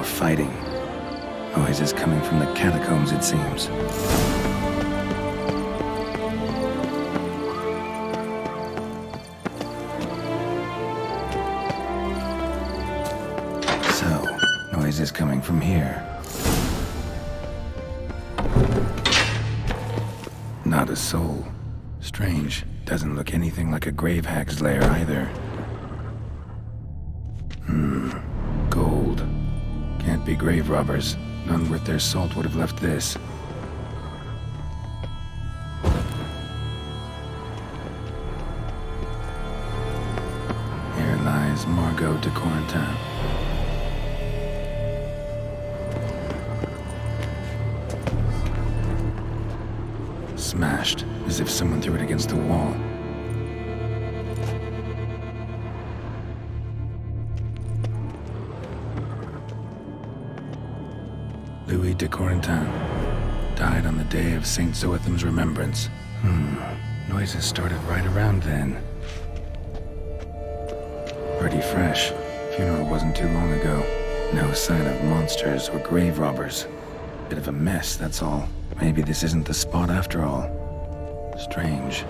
fighting. Noise is coming from the catacombs, it seems. So, noise is coming from here. Not a soul. Strange. Doesn't look anything like a grave hag's lair either. Gold. Can't be grave robbers. None worth their salt would have left this. Here lies Margot de Corentin. Smashed, as if someone threw it against the wall. Louis de Corentin died on the day of Saint Zoetham's remembrance. Noises started right around then. Pretty fresh. Funeral wasn't too long ago. No sign of monsters or grave robbers. Bit of a mess, that's all. Maybe this isn't the spot after all. Strange.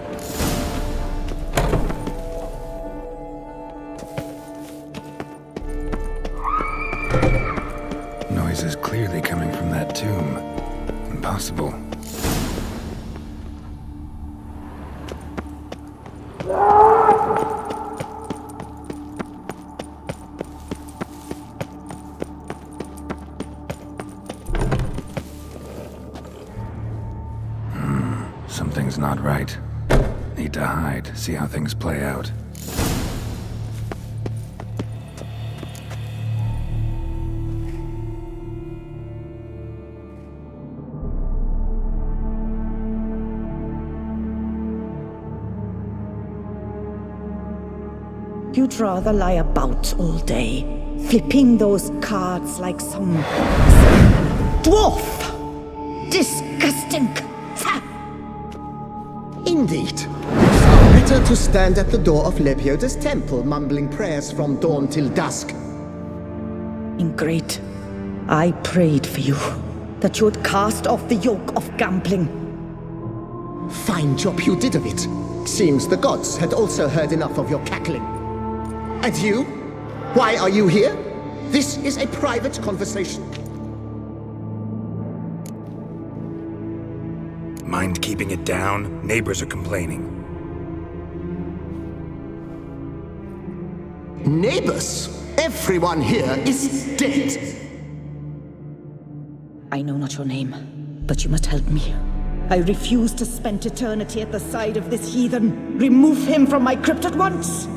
Noise is clearly coming from that tomb. Impossible. Something's not right. Need to hide, see how things play out. You'd rather lie about all day, flipping those cards like some dwarf! Disgusting! Indeed. Far better to stand at the door of Lepioda's temple, mumbling prayers from dawn till dusk. Ingrate, I prayed for you, that you would cast off the yoke of gambling. Fine job you did of it. Seems the gods had also heard enough of your cackling. And you? Why are you here? This is a private conversation. Mind keeping it down? Neighbors are complaining. Neighbors? Everyone here is dead. I know not your name, but you must help me. I refuse to spend eternity at the side of this heathen. Remove him from my crypt at once!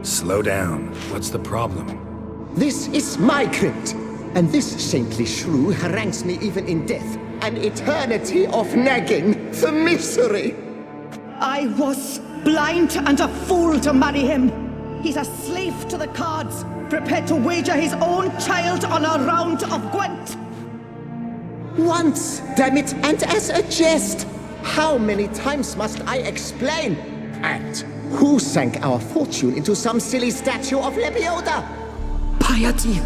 Slow down. What's the problem? This is my crypt, and this saintly shrew harangues me even in death. An eternity of nagging, the misery! I was blind and a fool to marry him. He's a slave to the cards, prepared to wager his own child on a round of Gwent. Once, damn it, and as a jest! How many times must I explain? And who sank our fortune into some silly statue of Lepioda? Piety.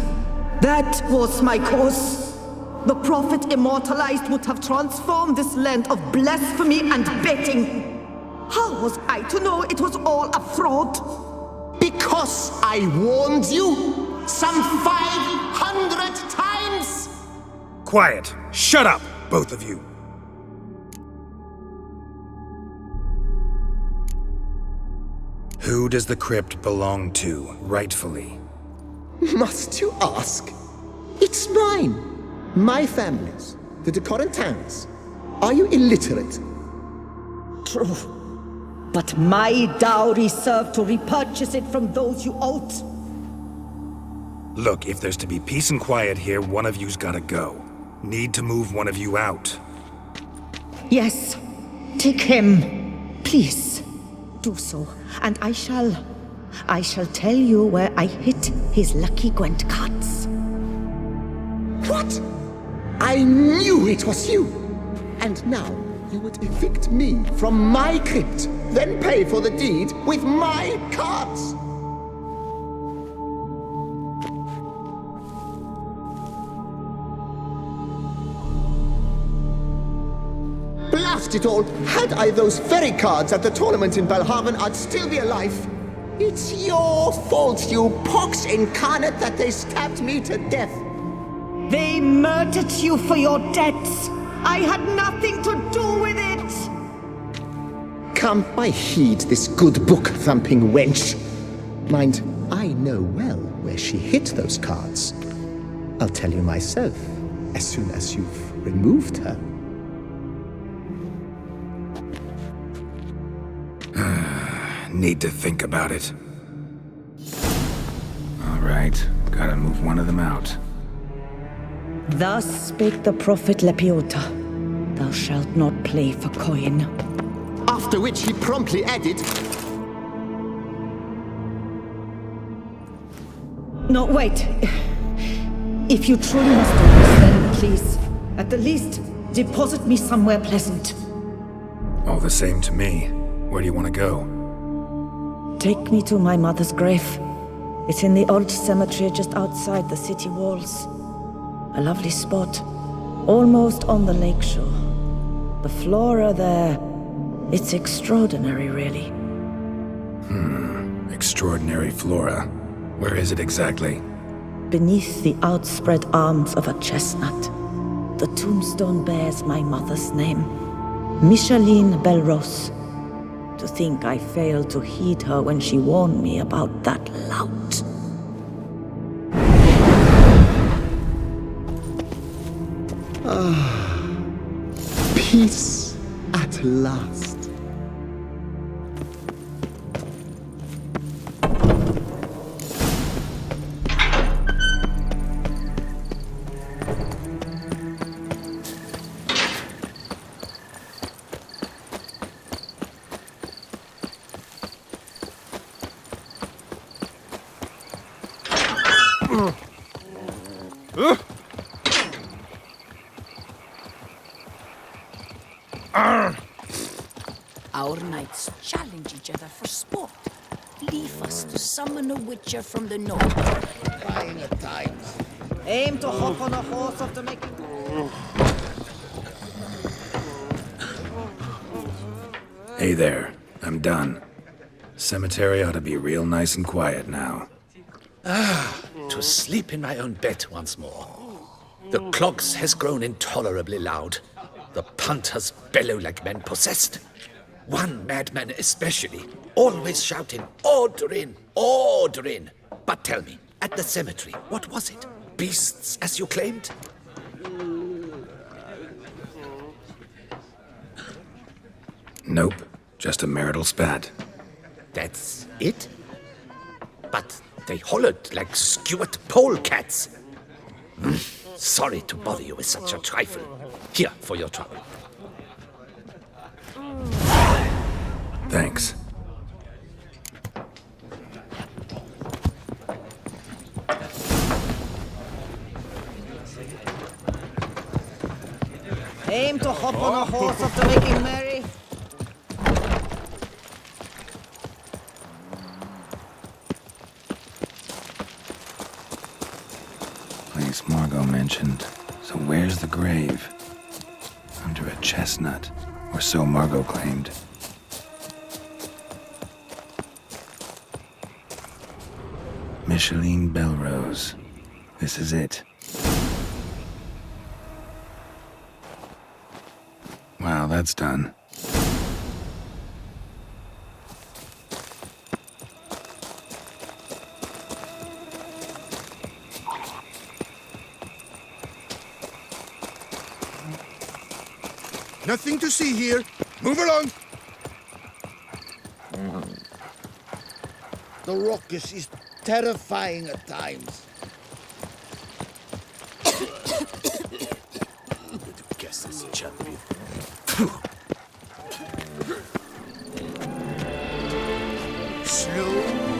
That was my cause. The prophet immortalized would have transformed this land of blasphemy and betting. How was I to know it was all a fraud? Because I warned you some 500 times! Quiet! Shut up, both of you! Who does the crypt belong to, rightfully? Must you ask? It's mine. My family's. The de Corentins. Are you illiterate? True. But my dowry served to repurchase it from those you owed. Look, if there's to be peace and quiet here, one of you's gotta go. Need to move one of you out. Yes. Take him. Please. Do so. And I shall tell you where I hid his lucky Gwent cards. What? I knew it was you! And now you would evict me from my crypt, then pay for the deed with my cards! lost it all. Had I those very cards at the tournament in Belhaven, I'd still be alive. It's your fault, you pox incarnate, that they stabbed me to death. They murdered you for your debts. I had nothing to do with it. Come, I heed this good book-thumping wench. Mind, I know well where she hid those cards. I'll tell you myself, as soon as you've removed her. Need to think about it. All right, gotta move one of them out. Thus spake the prophet Lepiota. Thou shalt not play for coin. After which he promptly added, No, wait. If you truly must do this, then please, at the least, deposit me somewhere pleasant. All the same to me. Where do you want to go? Take me to my mother's grave. It's in the old cemetery just outside the city walls. A lovely spot, almost on the lakeshore. The flora there, it's extraordinary, really. Extraordinary flora. Where is it exactly? Beneath the outspread arms of a chestnut, the tombstone bears my mother's name, Micheline Belrose. To think I failed to heed her when she warned me about that lout. peace at last. Our knights challenge each other for sport. Leave us to summon a witcher from the north. Crying at times. Aim to hop on a horse after making... Hey there, I'm done. Cemetery ought to be real nice and quiet now. To sleep in my own bed once more. The clogs has grown intolerably loud. The punters bellow like men possessed. One madman especially, always shouting, "Order in! Order in!" But tell me, at the cemetery, what was it? Beasts, as you claimed? Nope, just a marital spat. That's it? But they hollered like skewered polecats. Sorry to bother you with such a trifle. Here, for your trouble. Thanks. Aim to hop on a horse after making merry. Place Margot mentioned. So where's the grave? Under a chestnut, or so Margot claimed. Micheline Belrose. This is it. Wow, that's done. Nothing to see here. Move along. The raucous is terrifying at times. Guess this champion. Slow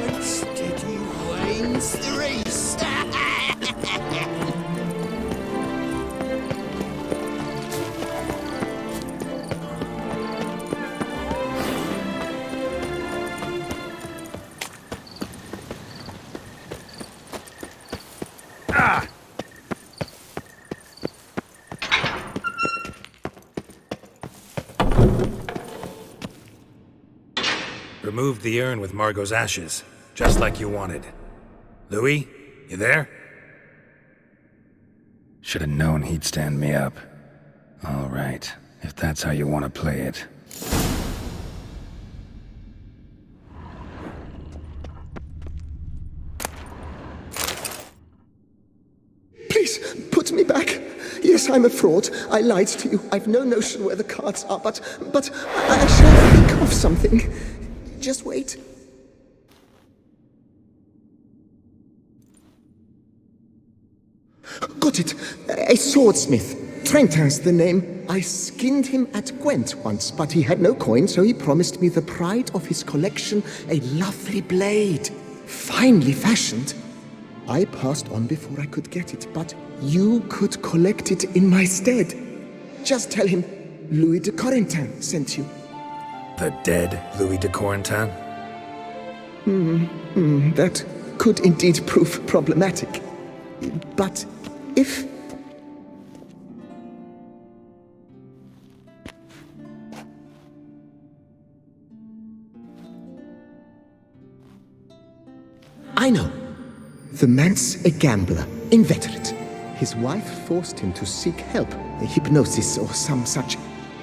and steady winds the race. removed the urn with Margot's ashes, just like you wanted. Louis, you there? Should have known he'd stand me up. All right, if that's how you want to play it. Please, put me back. Yes, I'm a fraud. I lied to you. I've no notion where the cards are, but I shall think of something. Just wait. Got it. A swordsmith. Trentin's the name. I skinned him at Gwent once, but he had no coin, so he promised me the pride of his collection, a lovely blade. Finely fashioned. I passed on before I could get it, but you could collect it in my stead. Just tell him Louis de Corentin sent you. The dead Louis de Corentin? That could indeed prove problematic. But if... I know. The man's a gambler, inveterate. His wife forced him to seek help, hypnosis or some such.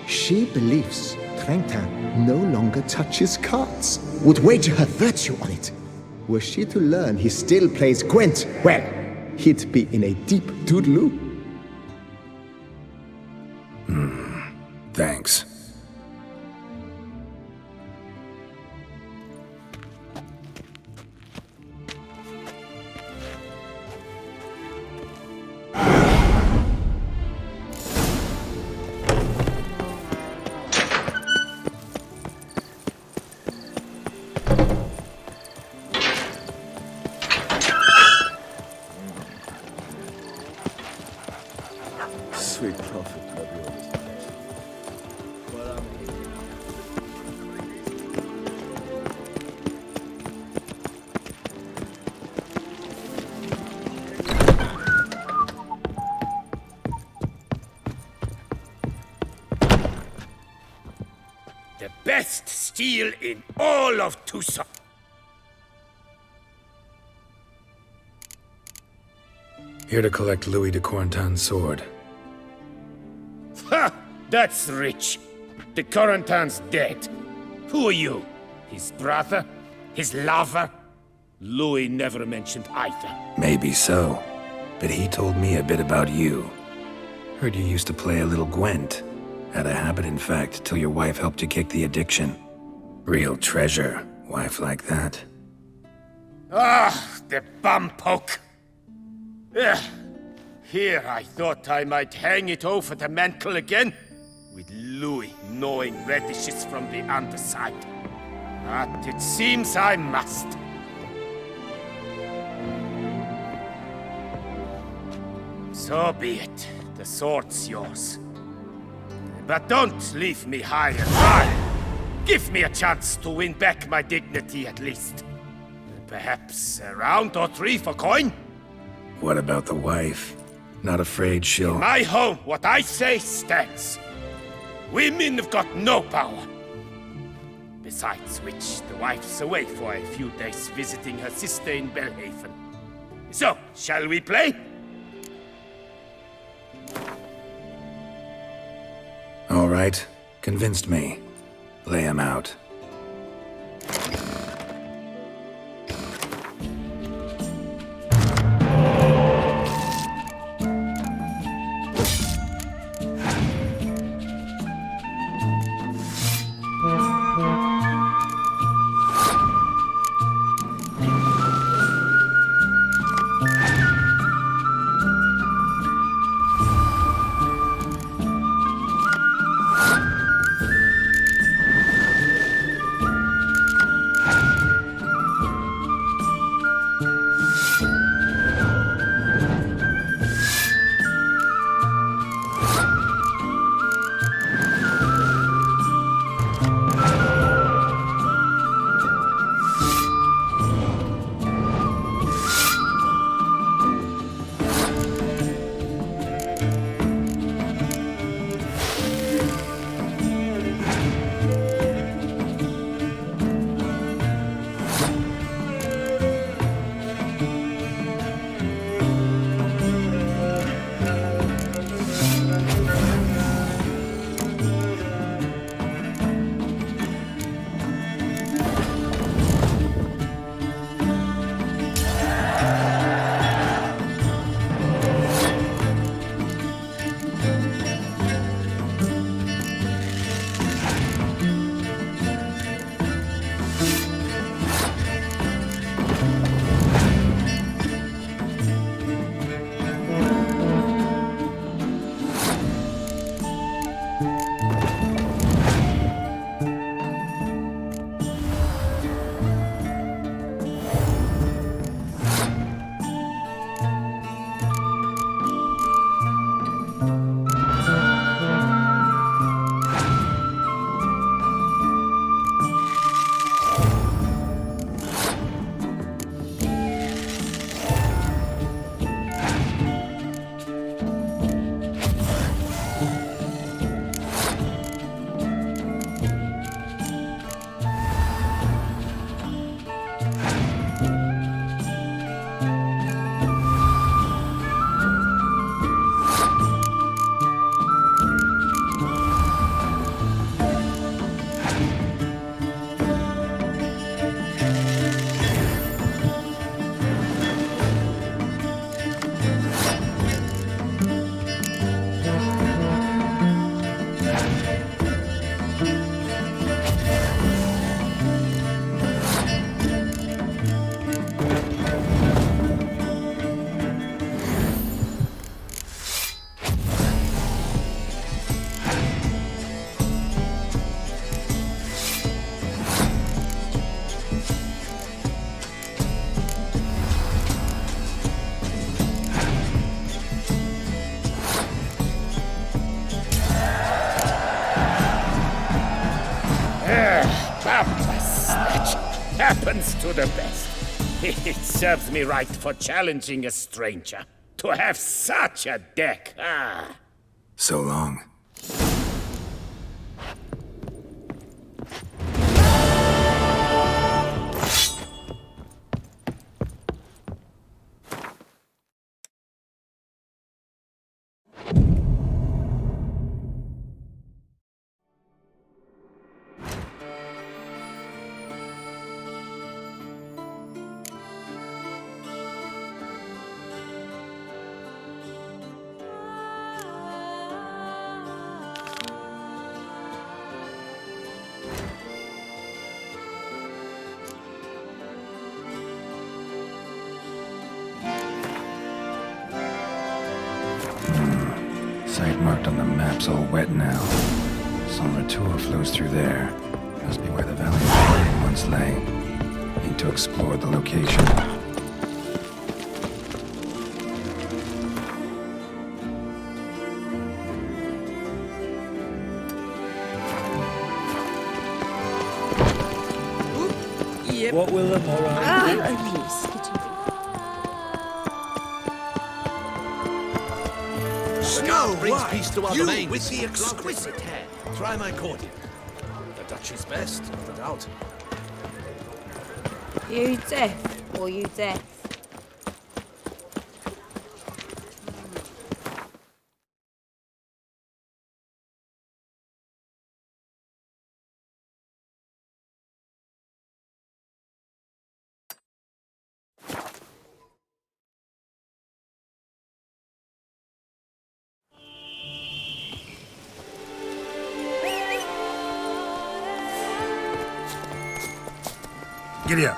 She believes Trentin no longer touches cards, would wager her virtue on it. Were she to learn he still plays Gwent, well, he'd be in a deep doodaloo. Thanks. Sweet prophet, The best steel in all of Tucson. Here to collect Louis de Corentin's sword. Ha! That's rich. The Corentin's dead. Who are you? His brother? His lover? Louis never mentioned either. Maybe so, but he told me a bit about you. Heard you used to play a little Gwent. Had a habit, in fact, till your wife helped you kick the addiction. Real treasure, wife like that. Ah, the bumpoke. Ugh. Here I thought I might hang it over the mantle again, with Louis gnawing radishes from the underside. But it seems I must. So be it. The sword's yours. But don't leave me high and dry. Give me a chance to win back my dignity at least. Perhaps a round or three for coin? What about the wife? Not afraid she'll... My home, what I say stands. Women have got no power. Besides which, the wife's away for a few days visiting her sister in Belhaven. So, shall we play? All right, convinced me. Lay him out. best to the best. It serves me right for challenging a stranger. To have such a deck, ah! So long. Site marked on the map's all wet now. Solar tour flows through there. Must be where the Valley of Flame once lay. Need to explore the location. What will the moron do? Snow brings White, peace to our you domains. with the exquisite hair. Try my cordial. The Duchy's best, without a doubt. You deaf or you deaf? Giddy up.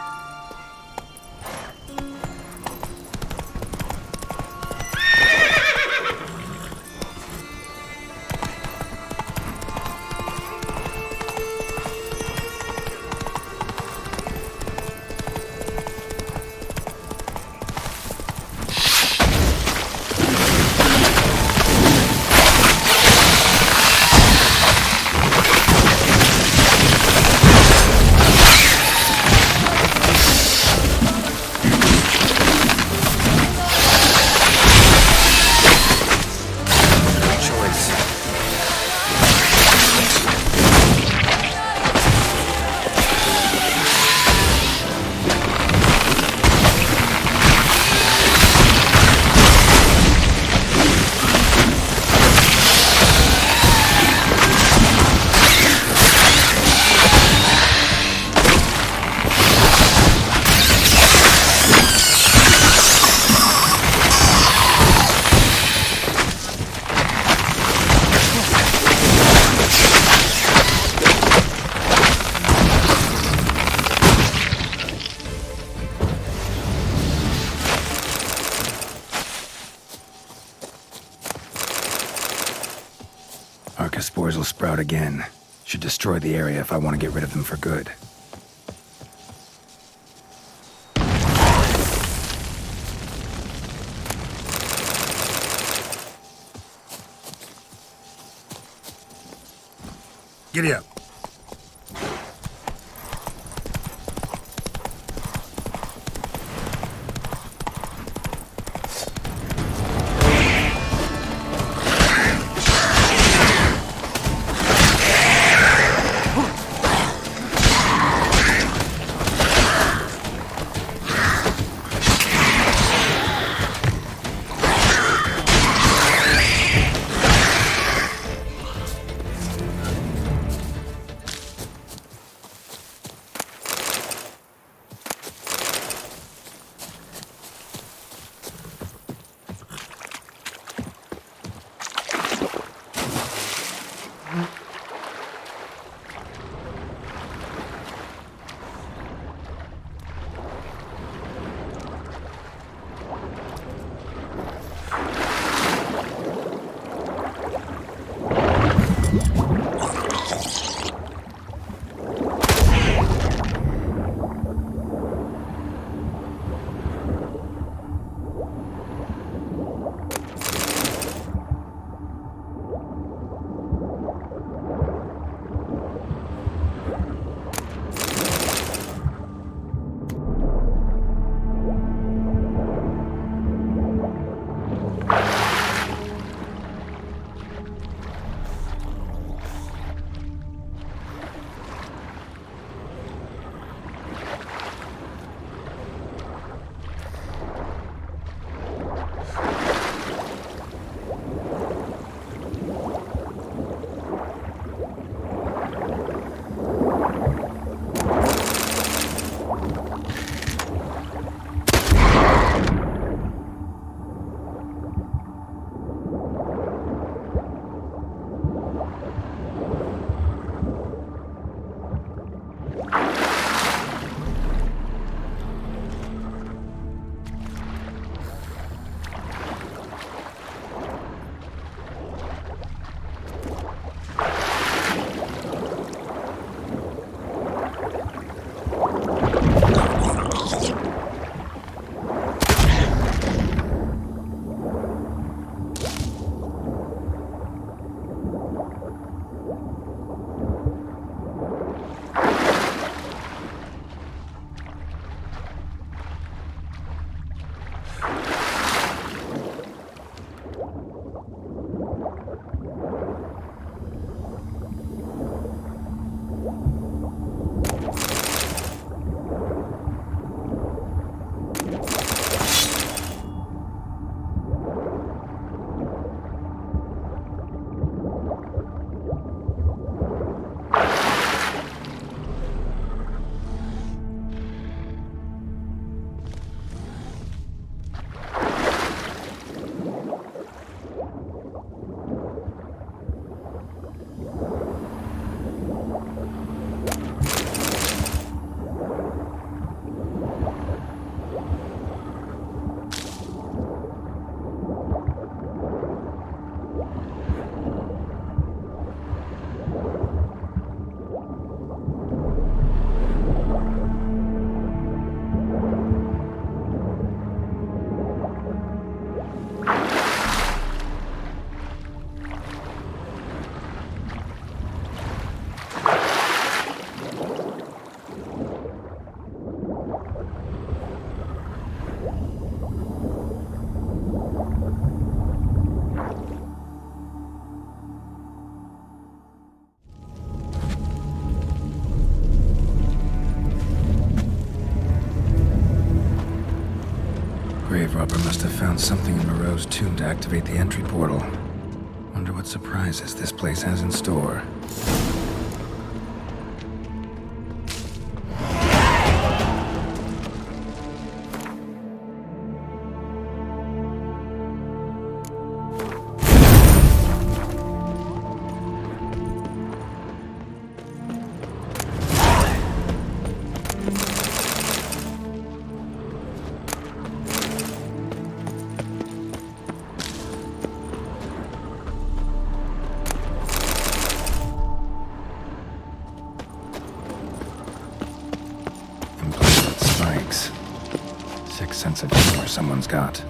Spores will sprout again. Should destroy the area if I want to get rid of them for good. Giddy up. Grave robber must have found something in Moreau's tomb to activate the entry portal. Wonder what surprises this place has in store. Sick sense of humor someone's got.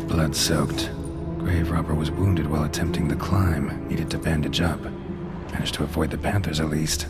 Blood-soaked. Grave robber was wounded while attempting the climb. Needed to bandage up. Managed to avoid the Panthers at least.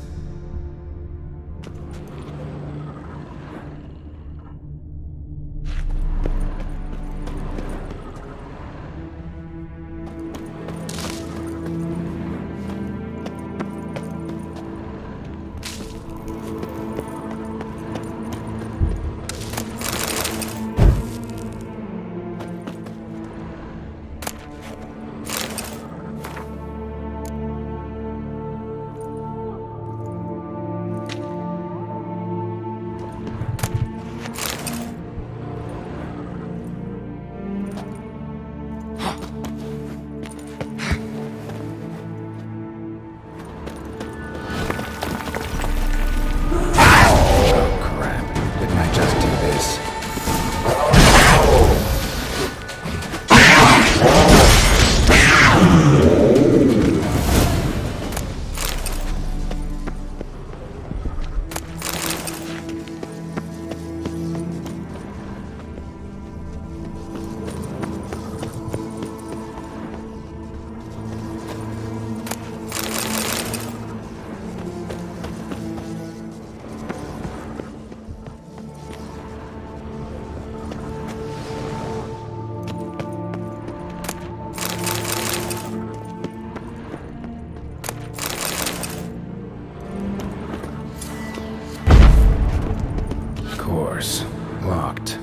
Locked.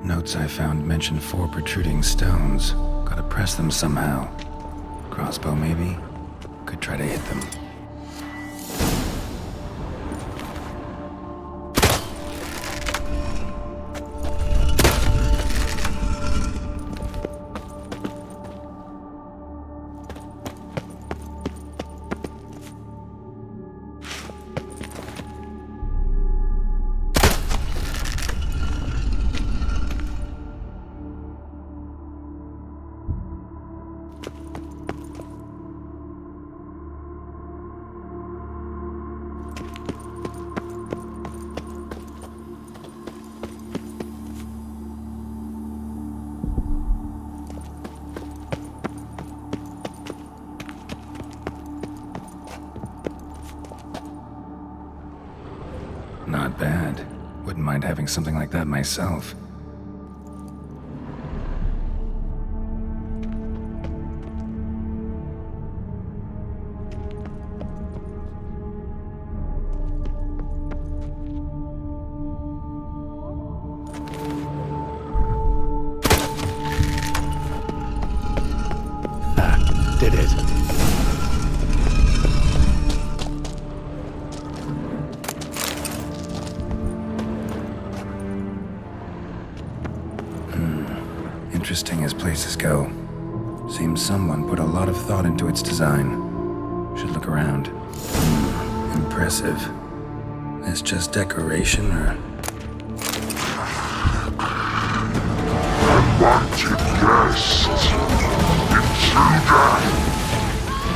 Notes I found mention 4 protruding stones. Gotta press them somehow. Crossbow, maybe? Could try to hit them. Not bad. Wouldn't mind having something like that myself. did it. Interesting as places go. Seems someone put a lot of thought into its design. Should look around. Impressive. Is just decoration, or... Unwanted guest. Intruder.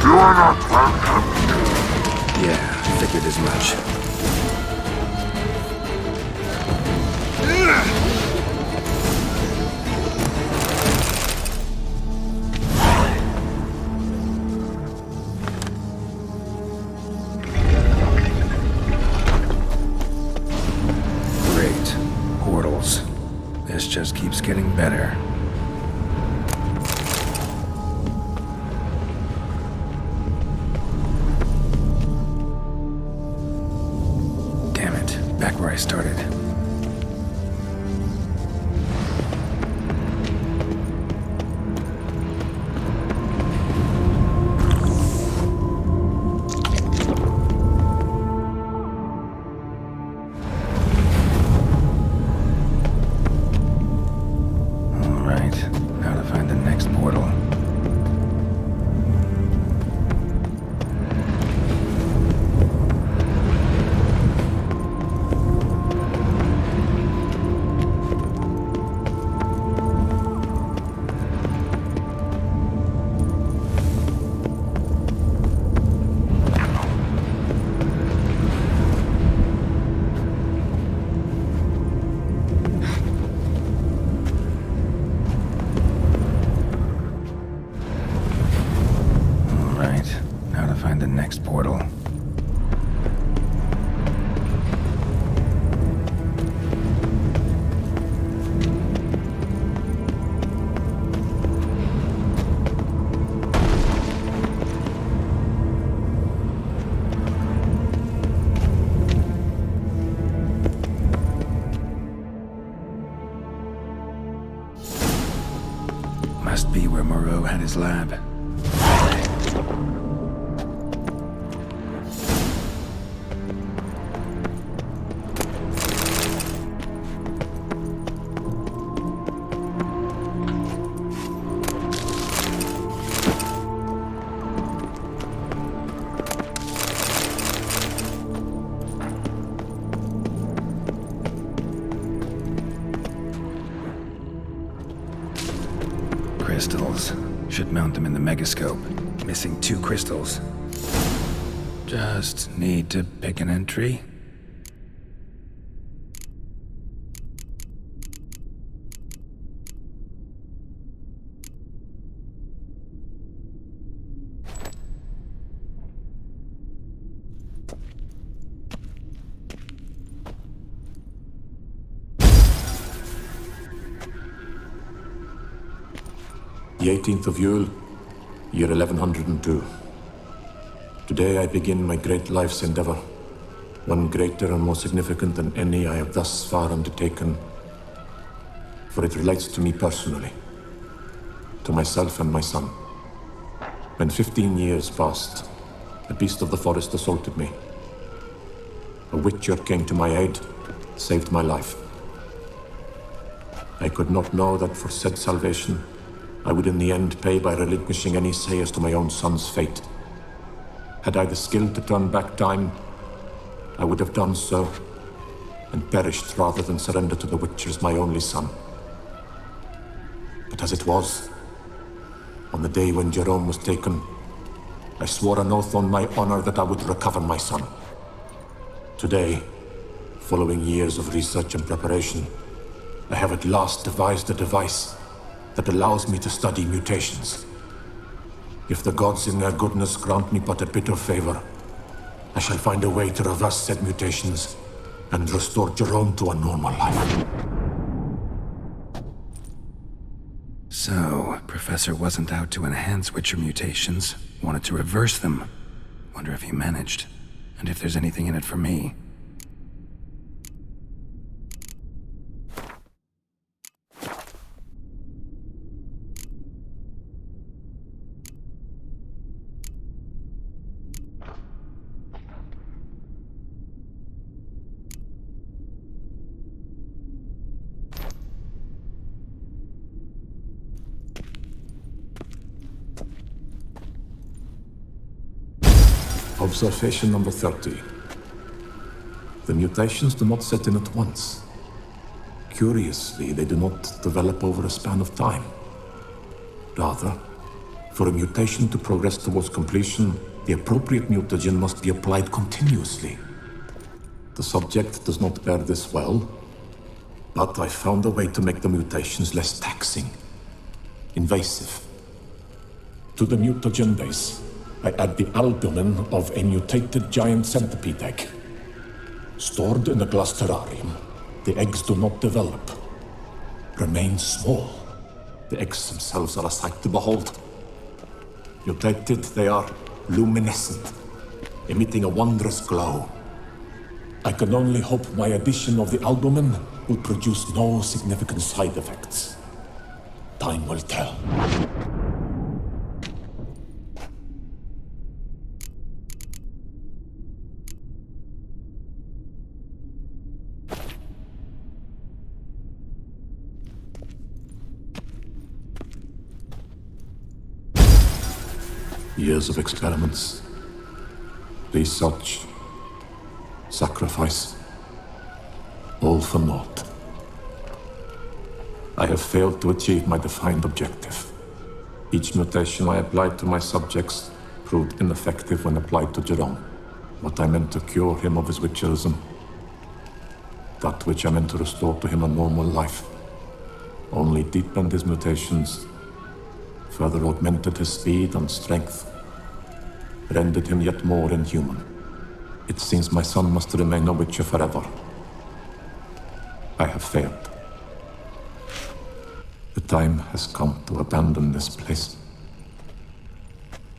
You are not welcome. Yeah, figured as much. Great. Portals. This just keeps getting better. Damn it, back where I started. Portal. Must be where Moreau had his lab. Crystals. Should mount them in the megascope. Missing 2 crystals. Just need to pick an entry. The 18th of Yule, year 1102. Today I begin my great life's endeavor, one greater and more significant than any I have thus far undertaken, for it relates to me personally, to myself and my son. When 15 years passed, a beast of the forest assaulted me. A witcher came to my aid, saved my life. I could not know that for said salvation, I would in the end pay by relinquishing any say as to my own son's fate. Had I the skill to turn back time, I would have done so, and perished rather than surrender to the Witchers my only son. But as it was, on the day when Jerome was taken, I swore an oath on my honor that I would recover my son. Today, following years of research and preparation, I have at last devised a device that allows me to study mutations. If the gods in their goodness grant me but a bit of favor, I shall find a way to reverse said mutations and restore Jerome to a normal life. So, Professor wasn't out to enhance Witcher mutations, wanted to reverse them. Wonder if he managed, and if there's anything in it for me. Observation number 30. The mutations do not set in at once. Curiously, they do not develop over a span of time. Rather, for a mutation to progress towards completion, the appropriate mutagen must be applied continuously. The subject does not bear this well, but I found a way to make the mutations less taxing, invasive. To the mutagen base, I add the albumin of a mutated giant centipede egg. Stored in a glass terrarium, the eggs do not develop, remain small. The eggs themselves are a sight to behold. Mutated, they are luminescent, emitting a wondrous glow. I can only hope my addition of the albumin will produce no significant side effects. Time will tell. Years of experiments, research, sacrifice, all for naught. I have failed to achieve my defined objective. Each mutation I applied to my subjects proved ineffective when applied to Jerome. What I meant to cure him of his witcherism, that which I meant to restore to him a normal life, only deepened his mutations, further augmented his speed and strength, rendered him yet more inhuman. It seems my son must remain a witcher forever. I have failed. The time has come to abandon this place.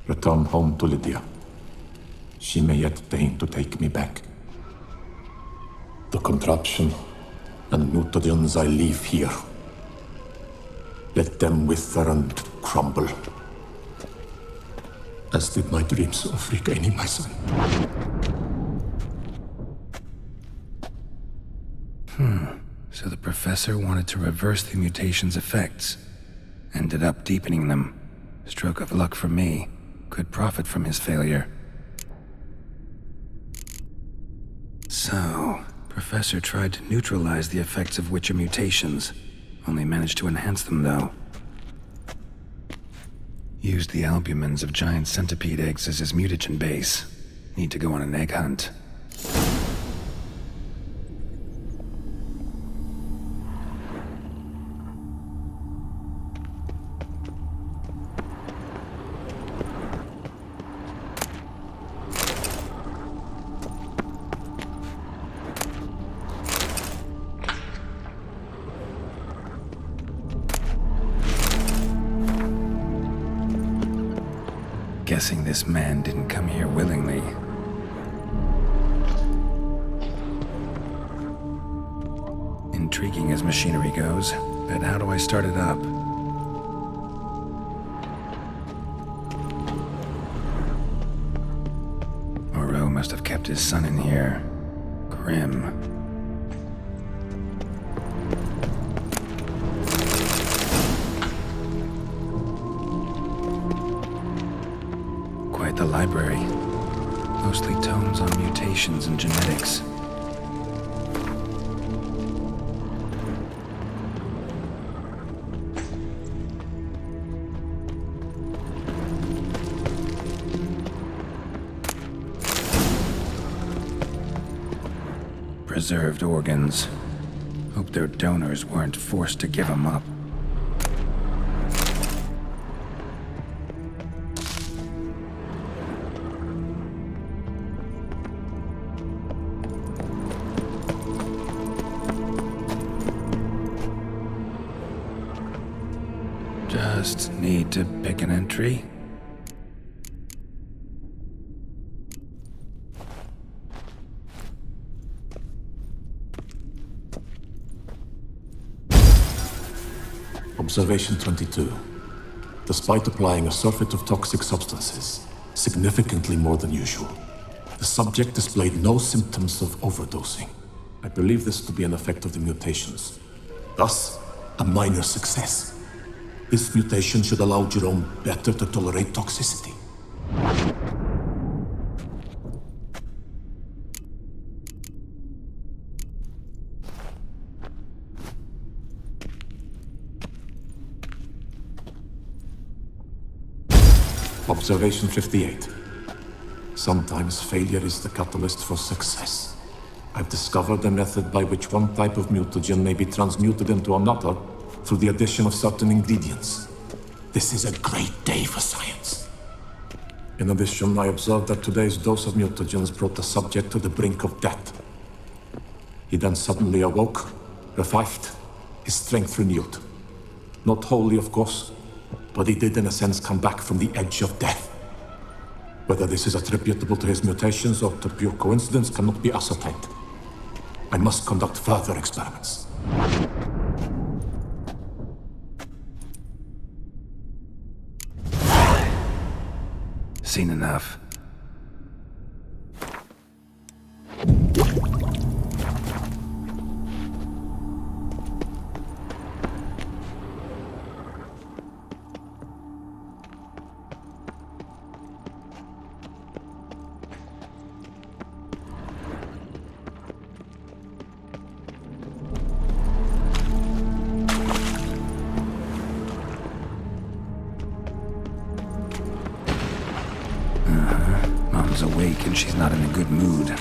Return home to Lydia. She may yet deign to take me back. The contraption and mutagens I leave here, let them wither and crumble, as did my dreams of regaining my son. So the professor wanted to reverse the mutation's effects. Ended up deepening them. Stroke of luck for me. Could profit from his failure. So, Professor tried to neutralize the effects of Witcher mutations. Only managed to enhance them, though. Used the albumins of giant centipede eggs as his mutagen base. Need to go on an egg hunt. Guessing this man didn't come here willingly. Intriguing as machinery goes, but how do I start it up? Moreau must have kept his son in here. Grim. The library. Mostly tomes on mutations and genetics. Preserved organs. Hope their donors weren't forced to give them up. Just need to pick an entry. Observation 22. Despite applying a surfeit of toxic substances, significantly more than usual, the subject displayed no symptoms of overdosing. I believe this to be an effect of the mutations. Thus, a minor success. This mutation should allow Jerome better to tolerate toxicity. Observation 58. Sometimes failure is the catalyst for success. I've discovered a method by which one type of mutagen may be transmuted into another through the addition of certain ingredients. This is a great day for science. In addition, I observed that today's dose of mutagens brought the subject to the brink of death. He then suddenly awoke, revived, his strength renewed. Not wholly, of course, but he did in a sense come back from the edge of death. Whether this is attributable to his mutations or to pure coincidence cannot be ascertained. I must conduct further experiments. Seen enough. Mom's awake and she's not in a good mood.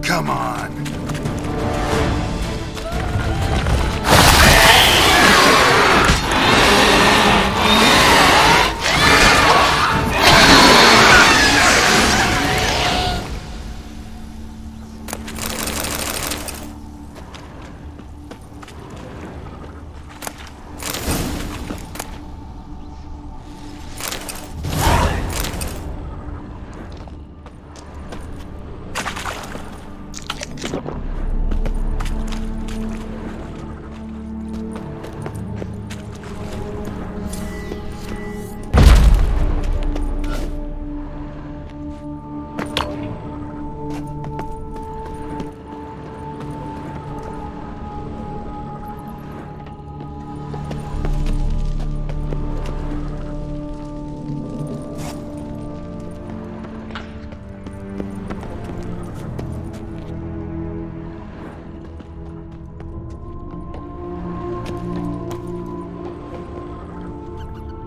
Come on.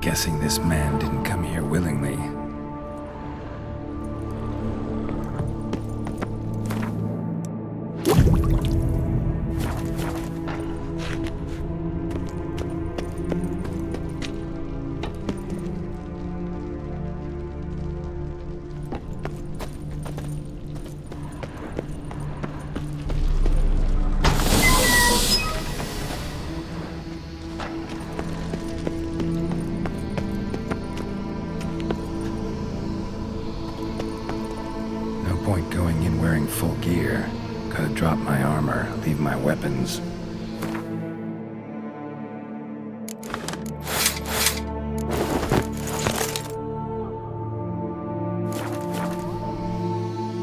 Guessing this man didn't come here willingly. wearing full gear. Gotta drop my armor, leave my weapons.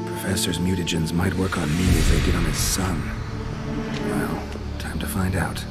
Professor's mutagens might work on me as they did on his son. Well, time to find out.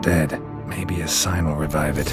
Dead. Maybe a sign will revive it.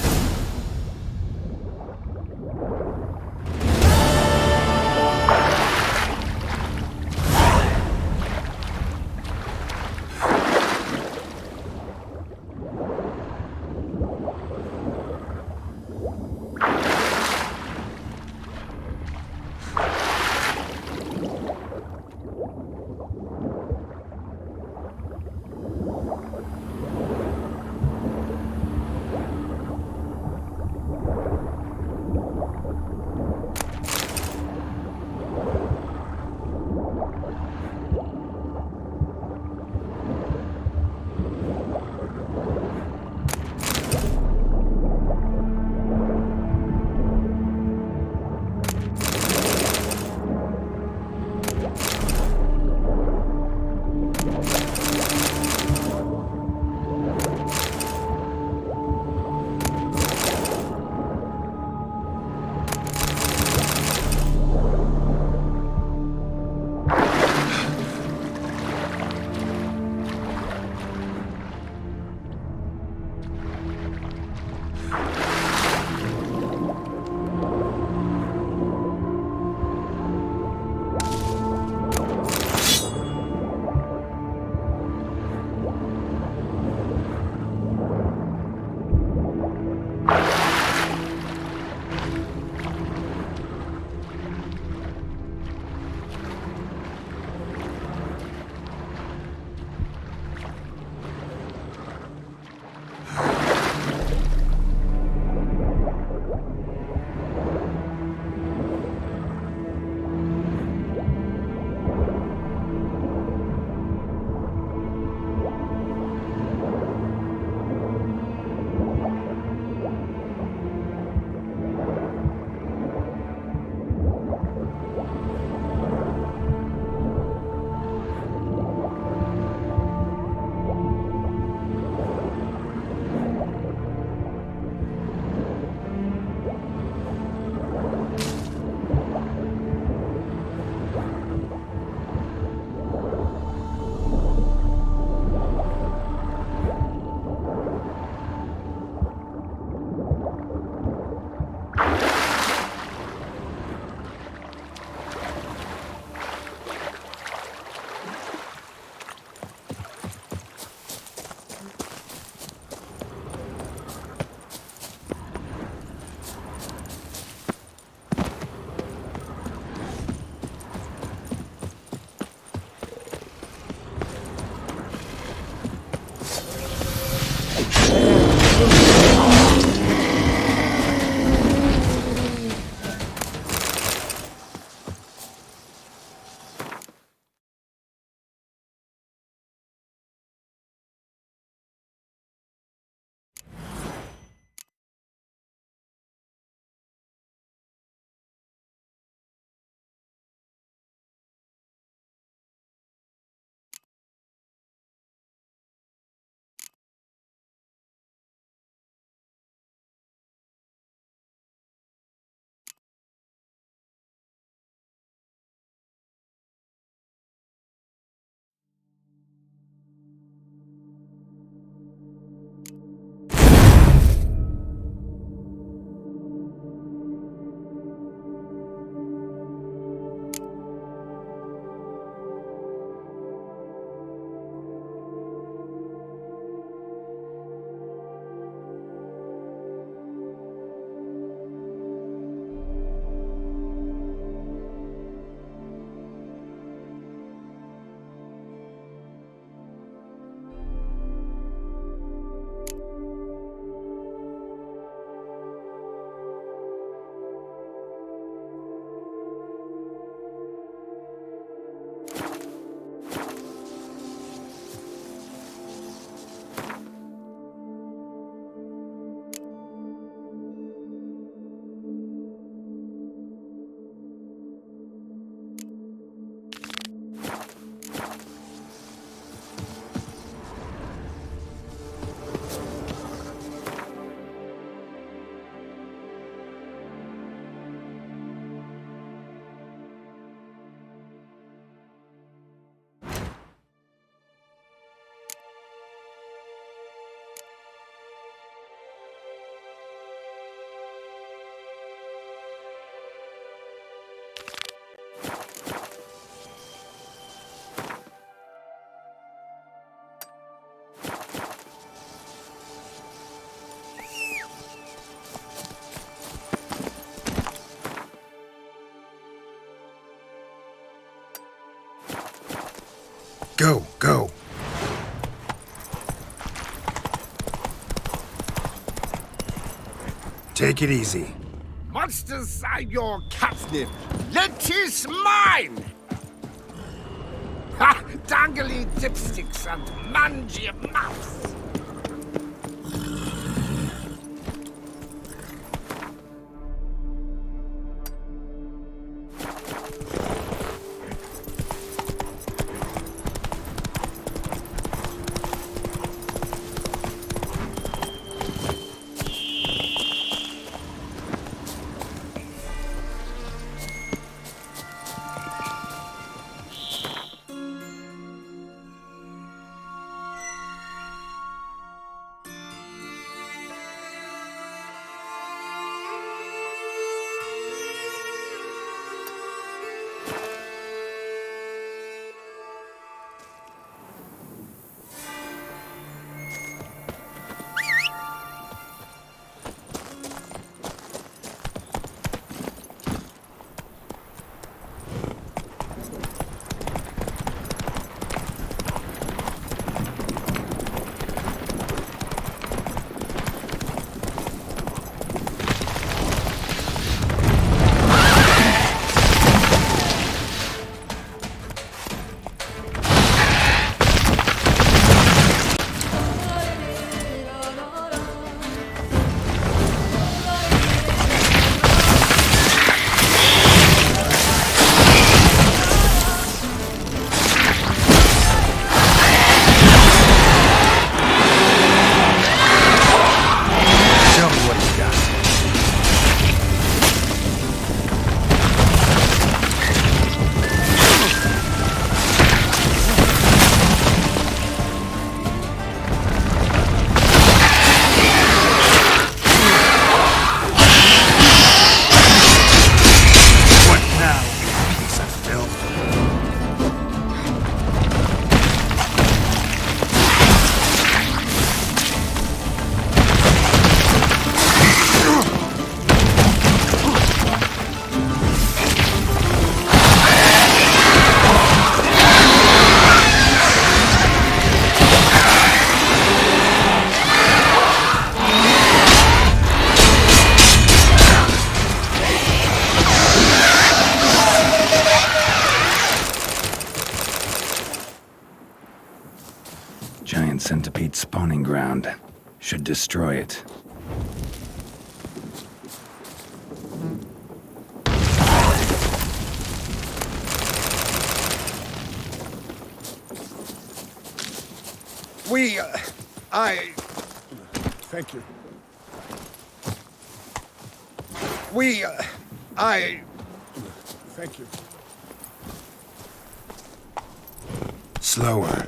Go, go. Take it easy. Monsters are your catnip. Let is mine! Ha! Dangly dipsticks and mangy mouths! Giant centipede spawning ground. Should destroy it. Thank you. Thank you. Slower.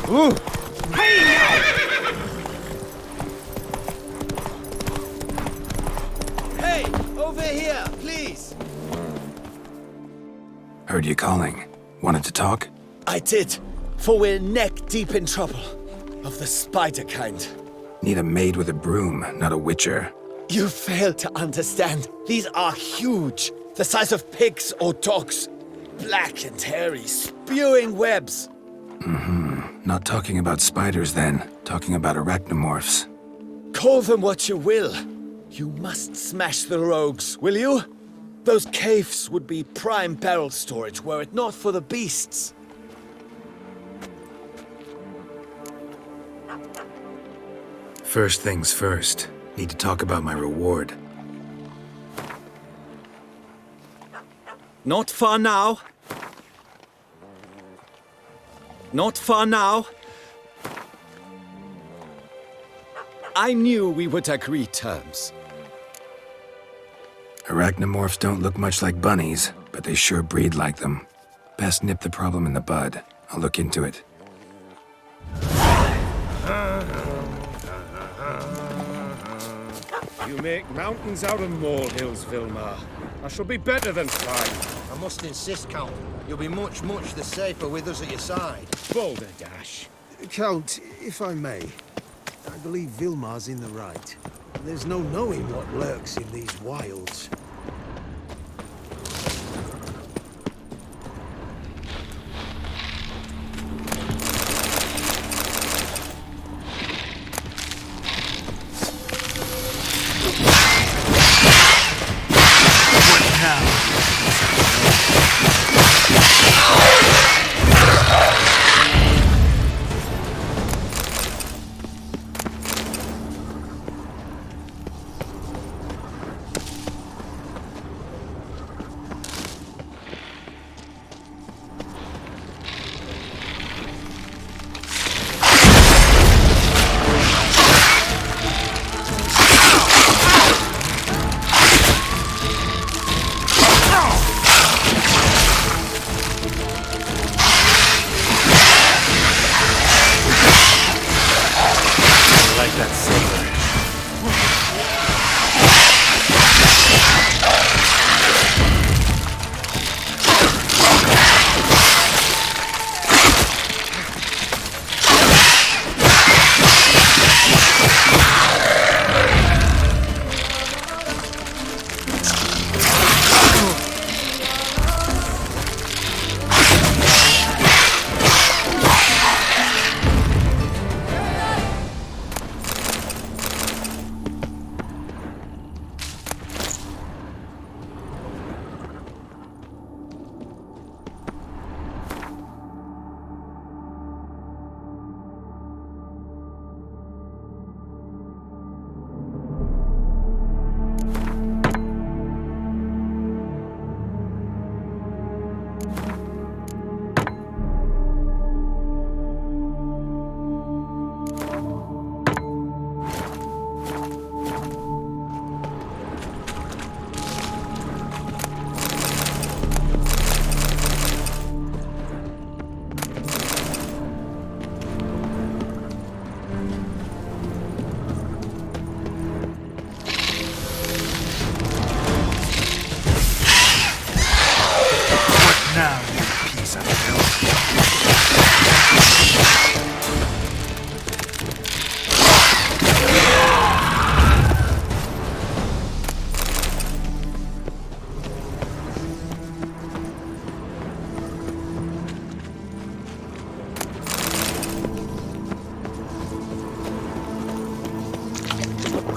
Ooh. Hey, over here, please. Heard you calling. Wanted to talk? I did, for we're neck deep in trouble. Of the spider kind. Need a maid with a broom, not a witcher. You fail to understand. These are huge. The size of pigs or dogs. Black and hairy, spewing webs. Not talking about spiders then. Talking about arachnomorphs. Call them what you will. You must smash the rogues, will you? Those caves would be prime barrel storage were it not for the beasts. First things first. Need to talk about my reward. Not far now. Not far now. I knew we would agree terms. Arachnomorphs don't look much like bunnies, but they sure breed like them. Best nip the problem in the bud. I'll look into it. You make mountains out of molehills, Vilmar. I shall be better than fine. I must insist, Count. You'll be much, much the safer with us at your side. Boulder Dash. Count, if I may, I believe Vilmar's in the right. There's no knowing what lurks in these wilds.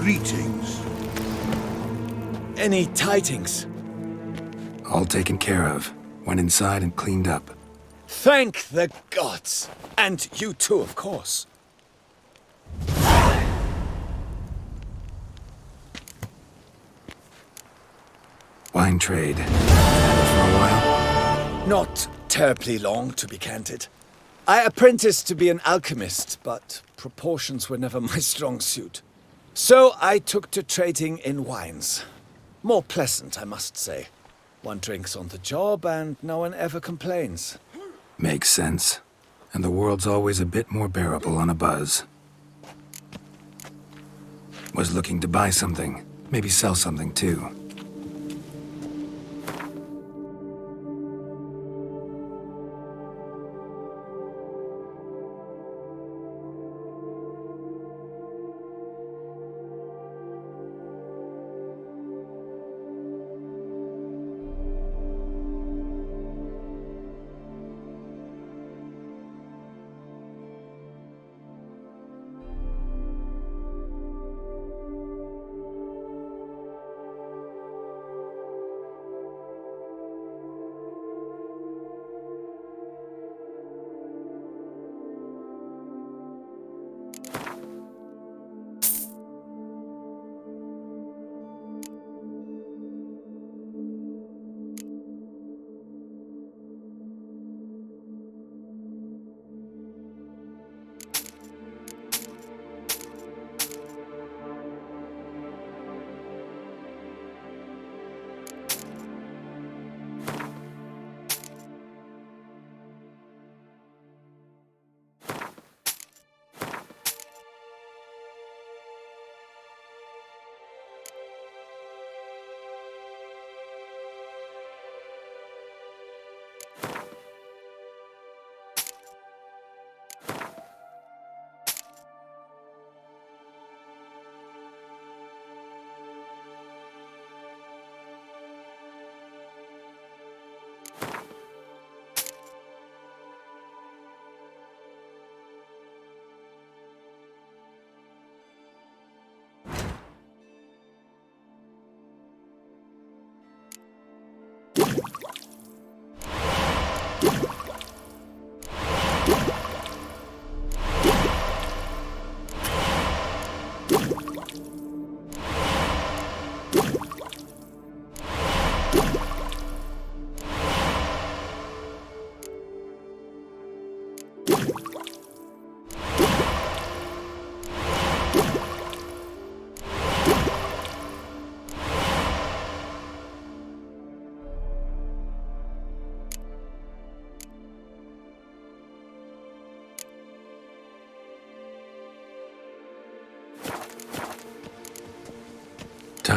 Greetings. Any tidings? All taken care of. Went inside and cleaned up. Thank the gods! And you too, of course. Wine trade. For a while? Not terribly long, to be candid. I apprenticed to be an alchemist, but proportions were never my strong suit. So I took to trading in wines. More pleasant, I must say. One drinks on the job and no one ever complains. Makes sense. And the world's always a bit more bearable on a buzz. Was looking to buy something. Maybe sell something too.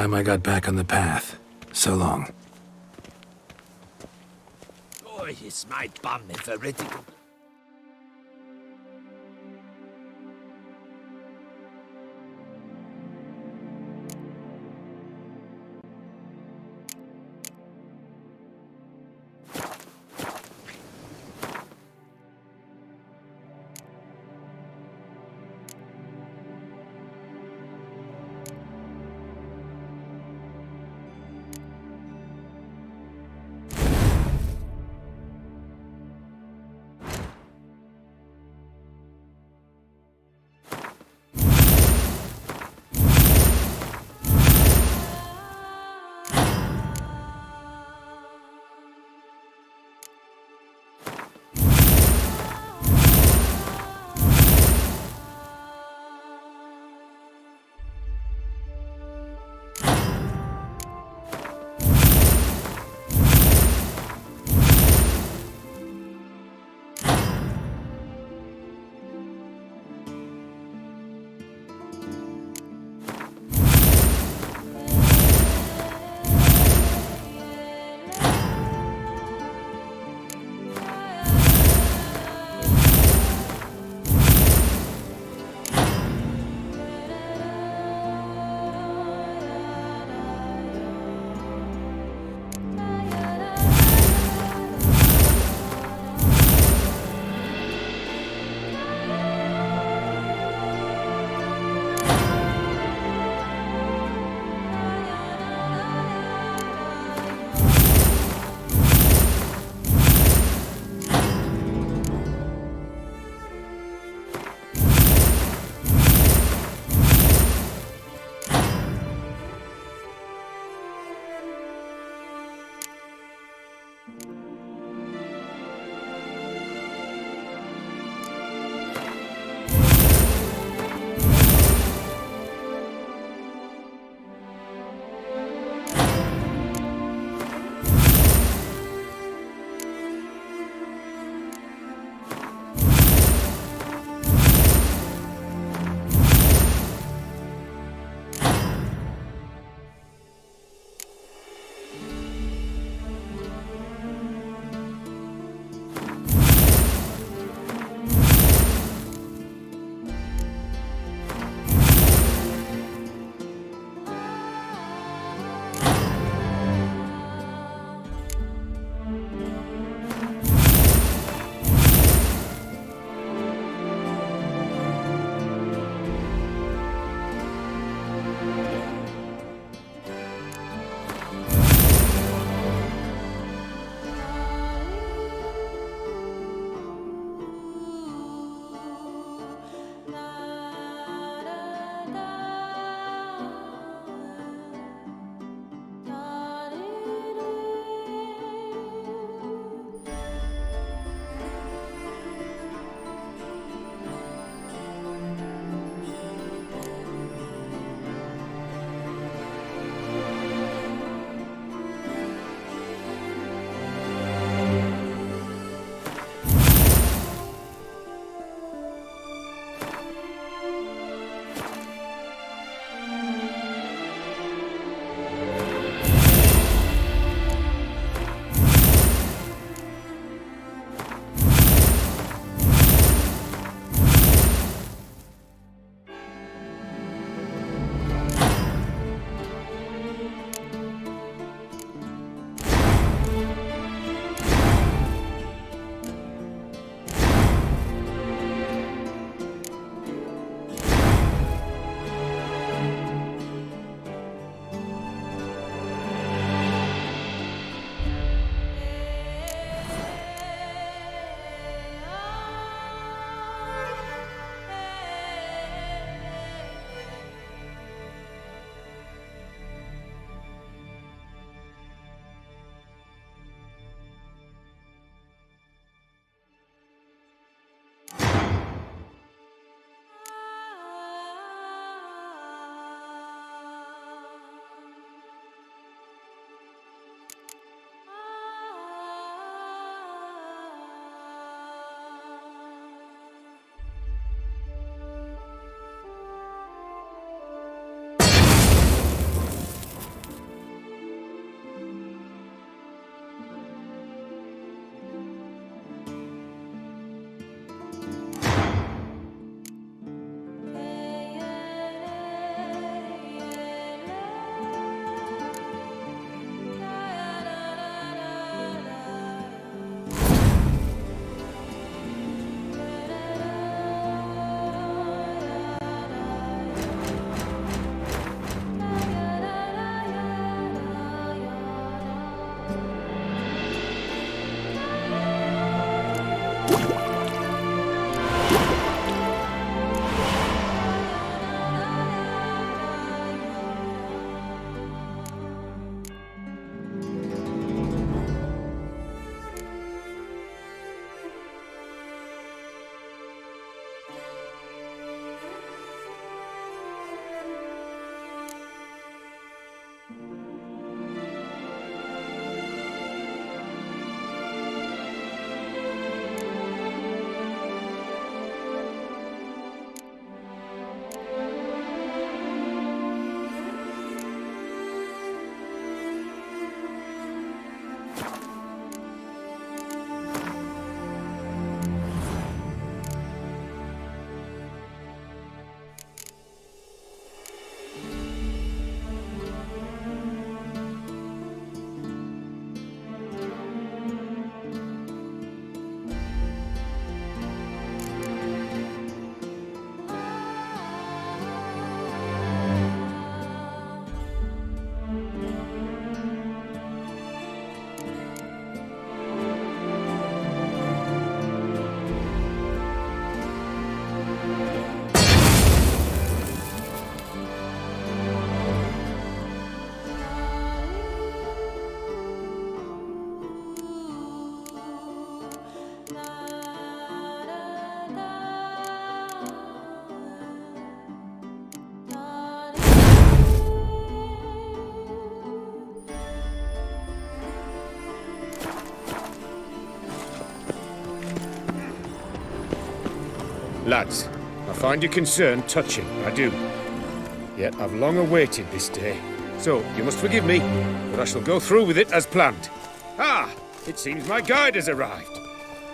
Time I got back on the path. So long. Boy, is my bum veridical. Lads, I find your concern touching, I do. Yet I've long awaited this day. So, you must forgive me, but I shall go through with it as planned. Ah, it seems my guide has arrived.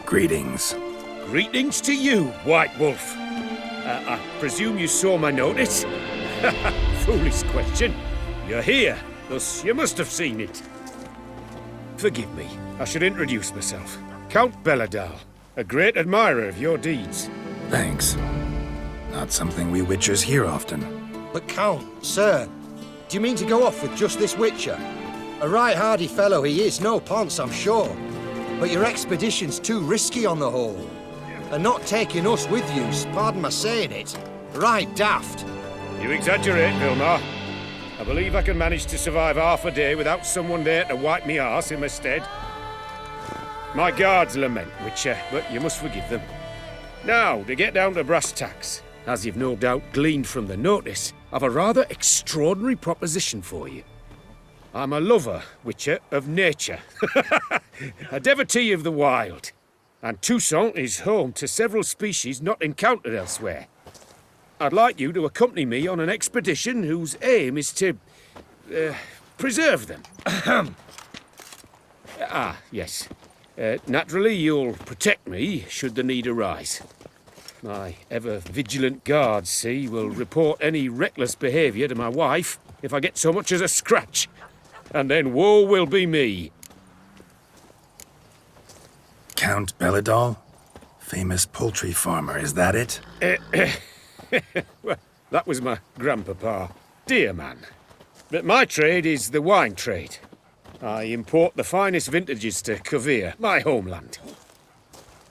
Greetings. Greetings to you, White Wolf. I presume you saw my notice? Foolish question. You're here, thus you must have seen it. Forgive me, I should introduce myself. Count Belladal, a great admirer of your deeds. Thanks. Not something we Witchers hear often. But Count, sir, do you mean to go off with just this Witcher? A right hardy fellow he is, no ponce, I'm sure. But your expedition's too risky on the whole. And not taking us with you's, pardon my saying it, right daft. You exaggerate, Vilmar. I believe I can manage to survive half a day without someone there to wipe me arse in my stead. My guards lament, Witcher, but you must forgive them. Now, to get down to brass tacks, as you've no doubt gleaned from the notice, I've a rather extraordinary proposition for you. I'm a lover, Witcher, of nature. A devotee of the wild. And Toussaint is home to several species not encountered elsewhere. I'd like you to accompany me on an expedition whose aim is to preserve them. Yes. Naturally, you'll protect me should the need arise. My ever-vigilant guards, see, will report any reckless behaviour to my wife if I get so much as a scratch. And then woe will be me. Count Belladal? Famous poultry farmer, is that it? Well, that was my grandpapa. Dear man. But my trade is the wine trade. I import the finest vintages to Covere, my homeland.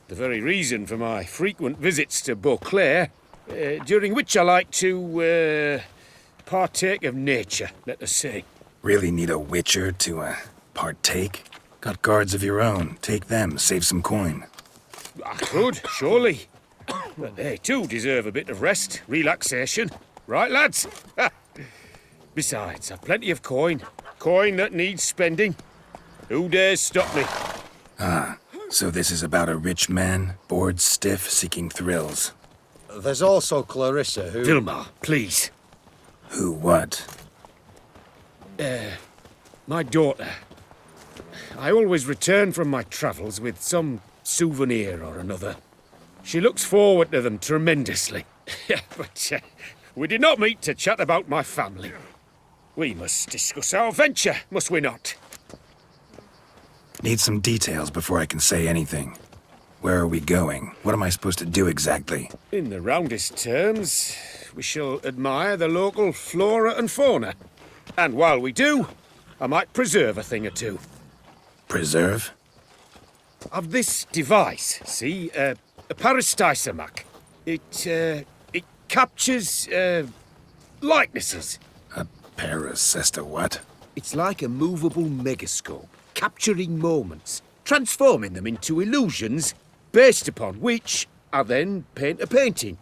The very reason for my frequent visits to Beauclair, during which I like to partake of nature, let us say. Really need a Witcher to partake? Got guards of your own. Take them, save some coin. I could, surely. But they too deserve a bit of rest, relaxation. Right, lads? Besides, I've plenty of coin. Coin that needs spending. Who dares stop me? Ah, so this is about a rich man, bored stiff, seeking thrills. There's also Clarissa, who... Vilmar, please. Who what? My daughter. I always return from my travels with some souvenir or another. She looks forward to them tremendously. But we did not meet to chat about my family. We must discuss our venture, must we not? Need some details before I can say anything. Where are we going? What am I supposed to do exactly? In the roundest terms, we shall admire the local flora and fauna. And while we do, I might preserve a thing or two. Preserve? Of this device, see, a parastysamac. It captures, likenesses. A parasesta what? It's like a movable megascope, capturing moments, transforming them into illusions, based upon which I then paint a painting.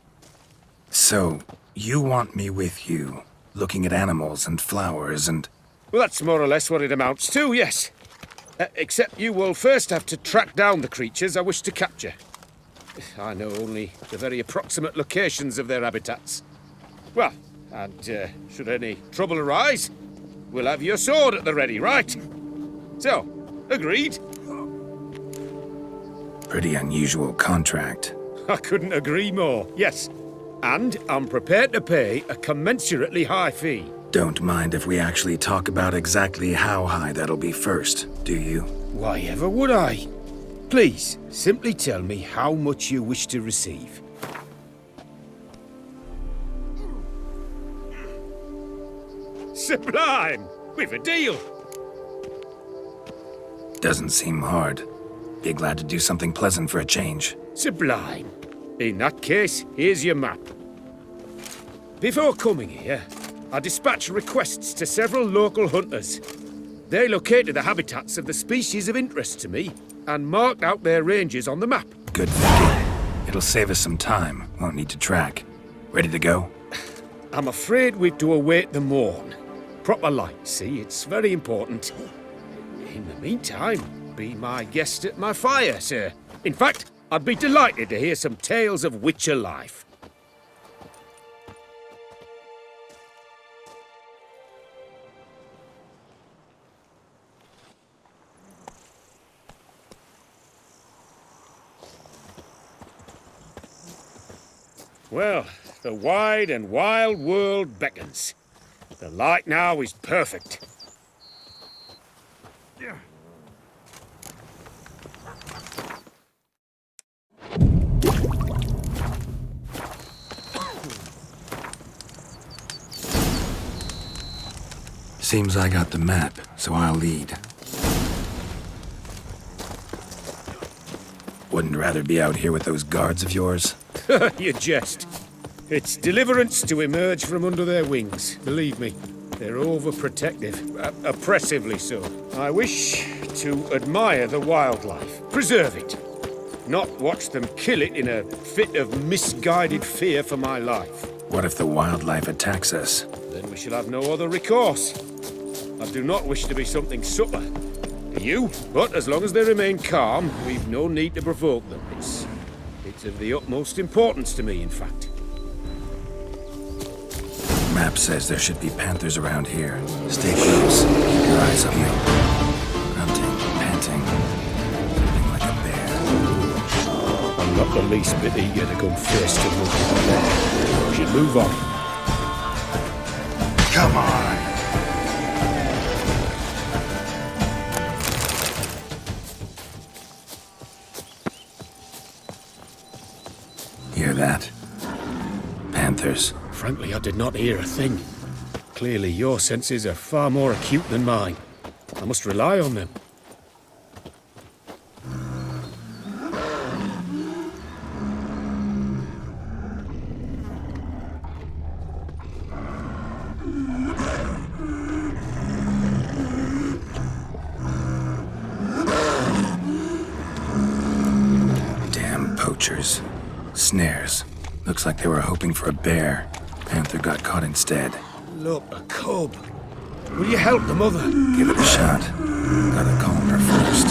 So, you want me with you, looking at animals and flowers and... Well, that's more or less what it amounts to, yes. Except you will first have to track down the creatures I wish to capture. I know only the very approximate locations of their habitats. Well, and should any trouble arise, we'll have your sword at the ready, right? So, agreed? Pretty unusual contract. I couldn't agree more, yes. And I'm prepared to pay a commensurately high fee. Don't mind if we actually talk about exactly how high that'll be first, do you? Why ever would I? Please, simply tell me how much you wish to receive. Sublime! We've a deal! Doesn't seem hard. Be glad to do something pleasant for a change. Sublime. In that case, here's your map. Before coming here, I dispatched requests to several local hunters. They located the habitats of the species of interest to me and marked out their ranges on the map. Good thinking. It'll save us some time. Won't need to track. Ready to go? I'm afraid we've to await the morn. Proper light, see? It's very important. In the meantime, be my guest at my fire, sir. In fact, I'd be delighted to hear some tales of Witcher life. Well, the wide and wild world beckons. The light now is perfect. Seems I got the map, so I'll lead. Wouldn't rather be out here with those guards of yours? You jest. It's deliverance to emerge from under their wings, believe me. They're overprotective, oppressively so. I wish to admire the wildlife, preserve it, not watch them kill it in a fit of misguided fear for my life. What if the wildlife attacks us? Then we shall have no other recourse. I do not wish to be something subtler to you, but as long as they remain calm, we've no need to provoke them. It's of the utmost importance to me, in fact. Map says there should be panthers around here. Stay close. Keep your eyes on me. Grunting, panting. Something like a bear. I'm not the least bit eager to come face to move. We should move on. Come on! Hear that? Panthers. Frankly, I did not hear a thing. Clearly, your senses are far more acute than mine. I must rely on them. Damn poachers. Snares. Looks like they were hoping for a bear. Panther got caught instead. Look, a cub. Will you help the mother? Give it a shot. Gotta calm her first.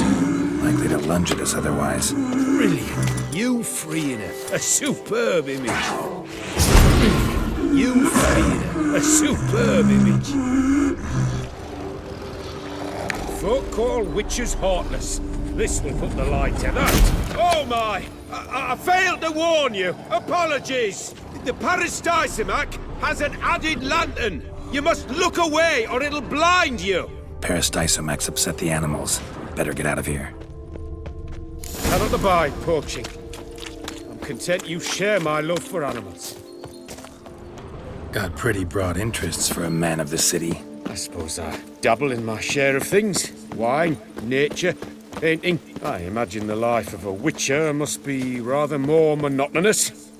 Likely to lunge at us otherwise. Brilliant. You freeing her. A superb image. Brilliant. You freeing her. A superb image. Folk call witches heartless. This will put the light to that. Oh my! I failed to warn you. Apologies. The Peristysomac has an added lantern. You must look away or it'll blind you. Peristysomacs upset the animals. Better get out of here. Cannot abide poaching. I'm content you share my love for animals. Got pretty broad interests for a man of the city. I suppose I dabble in my share of things. Wine, nature, painting. I imagine the life of a witcher must be rather more monotonous.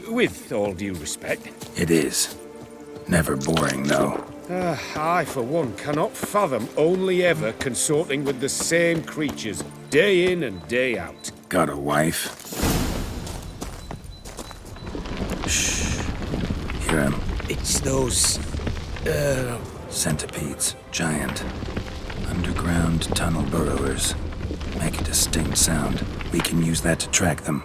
With all due respect. It is. Never boring, though. I, for one, cannot fathom only ever consorting with the same creatures, day in and day out. Got a wife? Shh. Hear him. It's those... centipedes. Giant. Underground tunnel burrowers. Make a distinct sound. We can use that to track them.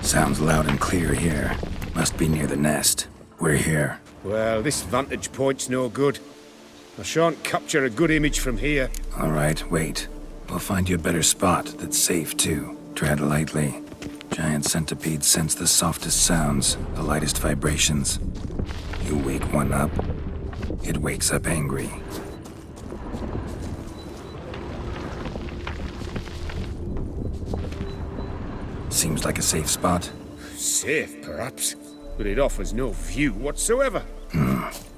Sounds loud and clear here. Must be near the nest. We're here. Well, this vantage point's no good. I shan't capture a good image from here. All right, wait. We'll find you a better spot that's safe, too. Tread lightly. Giant centipedes sense the softest sounds, the lightest vibrations. You wake one up, it wakes up angry. Seems like a safe spot. Safe, perhaps, but it offers no view whatsoever.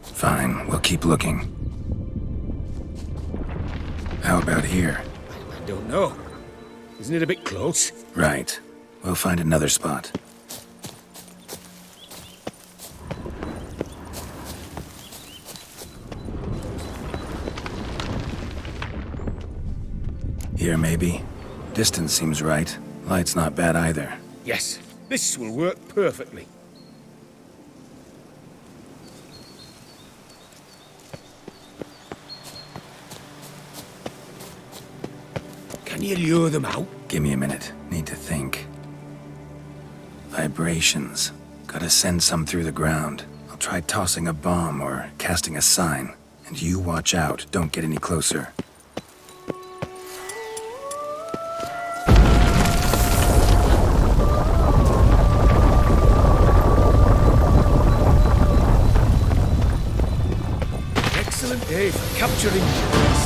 Fine, we'll keep looking. How about here? I don't know. Isn't it a bit close? Right. We'll find another spot. Here, maybe? Distance seems right. Light's not bad either. Yes, this will work perfectly. Can you lure them out? Give me a minute. Need to think. Vibrations. Gotta send some through the ground. I'll try tossing a bomb or casting a sign. And you watch out. Don't get any closer. Excellent day for capturing birds.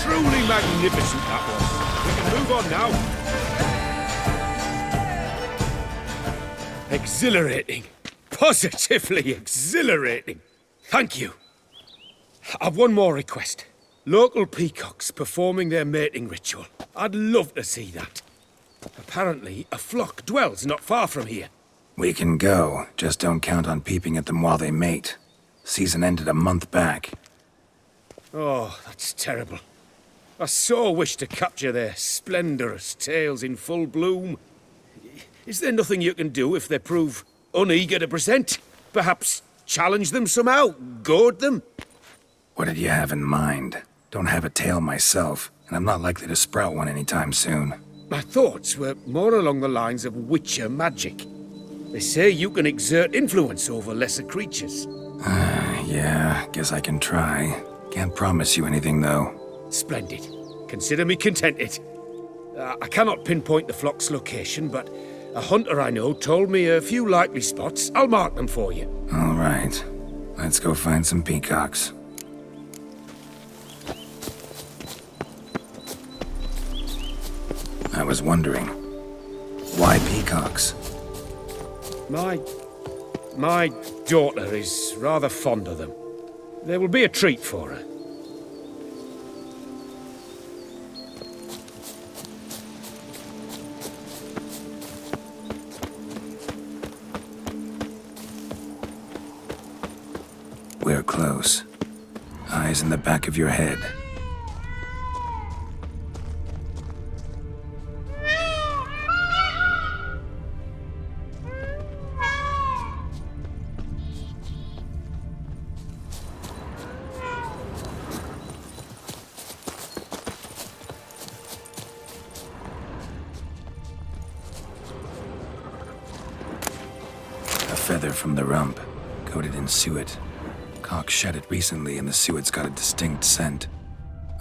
Truly magnificent that was. We can move on now. Exhilarating. Positively exhilarating. Thank you. I've one more request. Local peacocks performing their mating ritual. I'd love to see that. Apparently, a flock dwells not far from here. We can go. Just don't count on peeping at them while they mate. Season ended a month back. Oh, that's terrible. I so wish to capture their splendorous tails in full bloom. Is there nothing you can do if they prove uneager to present? Perhaps challenge them somehow? Goad them? What did you have in mind? Don't have a tail myself, and I'm not likely to sprout one anytime soon. My thoughts were more along the lines of witcher magic. They say you can exert influence over lesser creatures. Yeah, guess I can try. Can't promise you anything, though. Splendid. Consider me contented. I cannot pinpoint the flock's location, but a hunter I know told me a few likely spots. I'll mark them for you. All right. Let's go find some peacocks. I was wondering, why peacocks? My daughter is rather fond of them. There will be a treat for her. We're close. Eyes in the back of your head. A feather from the rump, coated in suet. Cock shed it recently and the suet's got a distinct scent.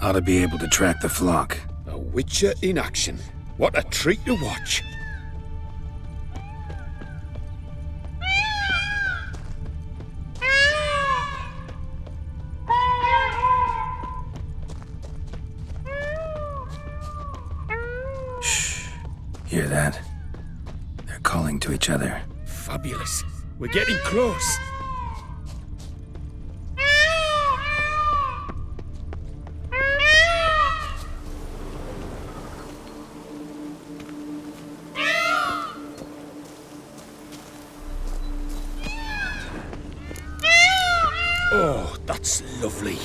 Ought to be able to track the flock. A witcher in action. What a treat to watch. Shh. Hear that? They're calling to each other. Fabulous. We're getting close. Oh, that's lovely.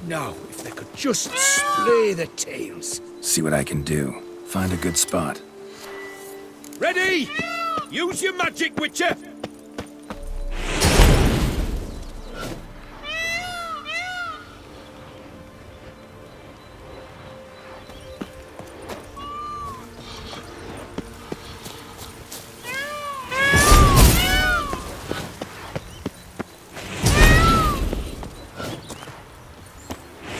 Now, if they could just splay their tails. See what I can do. Find a good spot. Ready? Use your magic, Witcher!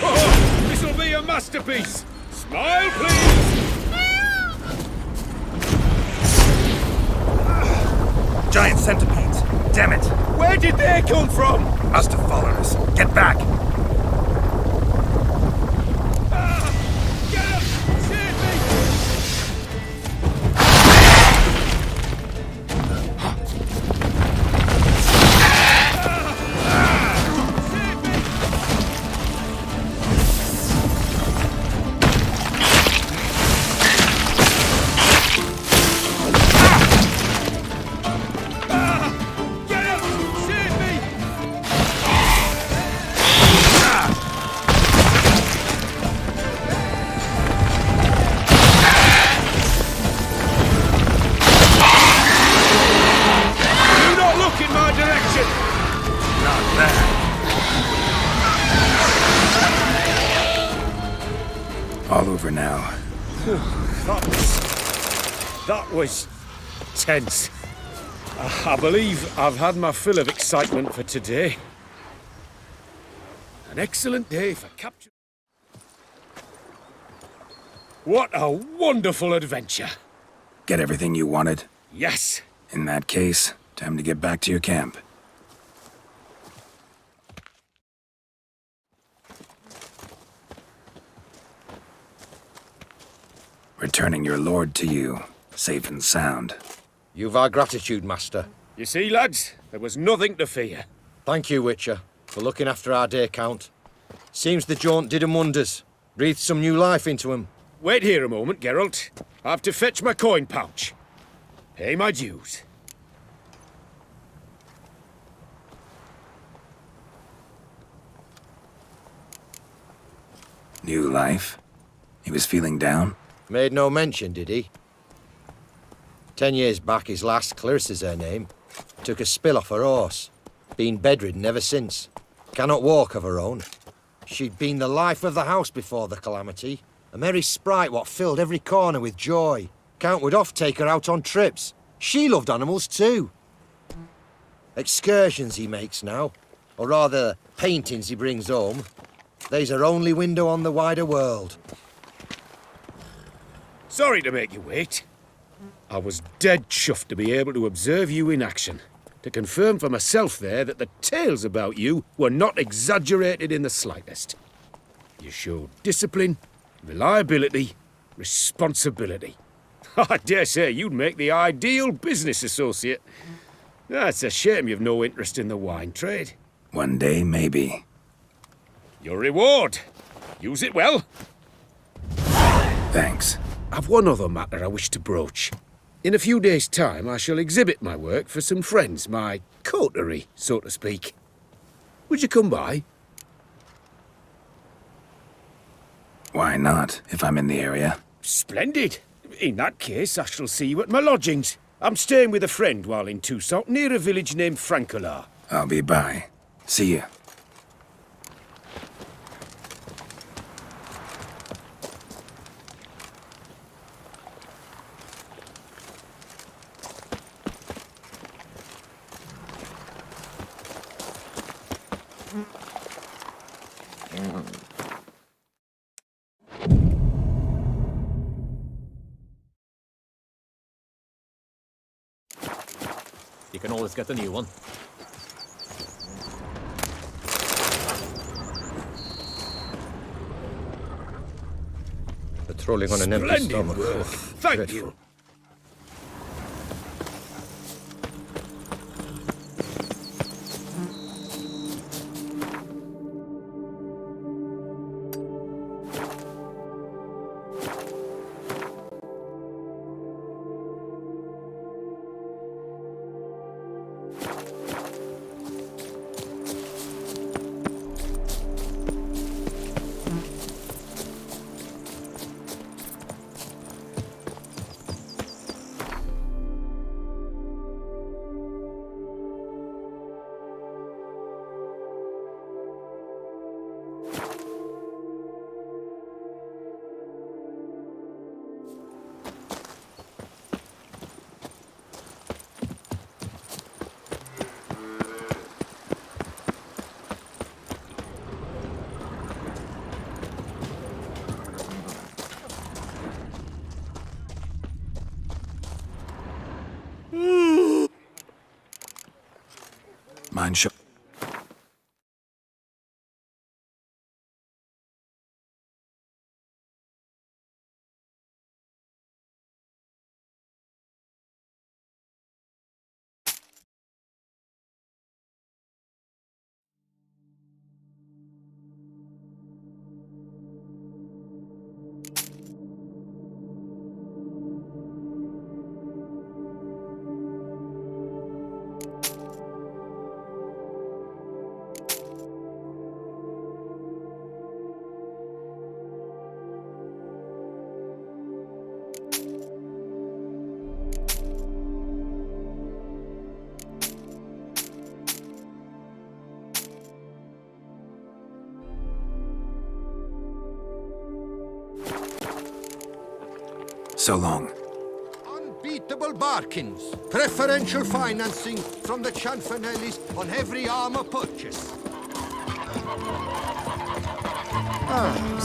Oh, this'll be a masterpiece! Smile, please! Giant centipedes. Damn it. Where did they come from? Must have followed us. Get back. Get up! Save me! Get up! Save over now. That was tense. I believe I've had my fill of excitement for today. An excellent day for capture. What a wonderful adventure. Get everything you wanted? Yes. In that case, time to get back to your camp. Returning your lord to you, safe and sound. You've our gratitude, Master. You see, lads, there was nothing to fear. Thank you, Witcher, for looking after our day count. Seems the jaunt did 'em wonders. Breathed some new life into 'em. Wait here a moment, Geralt. I have to fetch my coin pouch. Pay my dues. New life? He was feeling down? Made no mention, did he? 10 years back, his lass, Clarissa's her name, took a spill off her horse. Been bedridden ever since. Cannot walk of her own. She'd been the life of the house before the calamity. A merry sprite what filled every corner with joy. Count would oft take her out on trips. She loved animals too. Excursions he makes now, or rather, paintings he brings home. They's her only window on the wider world. Sorry to make you wait. I was dead chuffed to be able to observe you in action. To confirm for myself there that the tales about you were not exaggerated in the slightest. You showed discipline, reliability, responsibility. I dare say you'd make the ideal business associate. It's a shame you've no interest in the wine trade. One day, maybe. Your reward. Use it well. Thanks. I've one other matter I wish to broach. In a few days' time, I shall exhibit my work for some friends, my coterie, so to speak. Would you come by? Why not, if I'm in the area? Splendid. In that case, I shall see you at my lodgings. I'm staying with a friend while in Toussaint, near a village named Francois. I'll be by. See you. You can always get a new one. Patrolling on an empty Splendid stomach. work. Thank you. Mind show. So long. Unbeatable bargains. Preferential financing from the Chanfanellis on every armor purchase.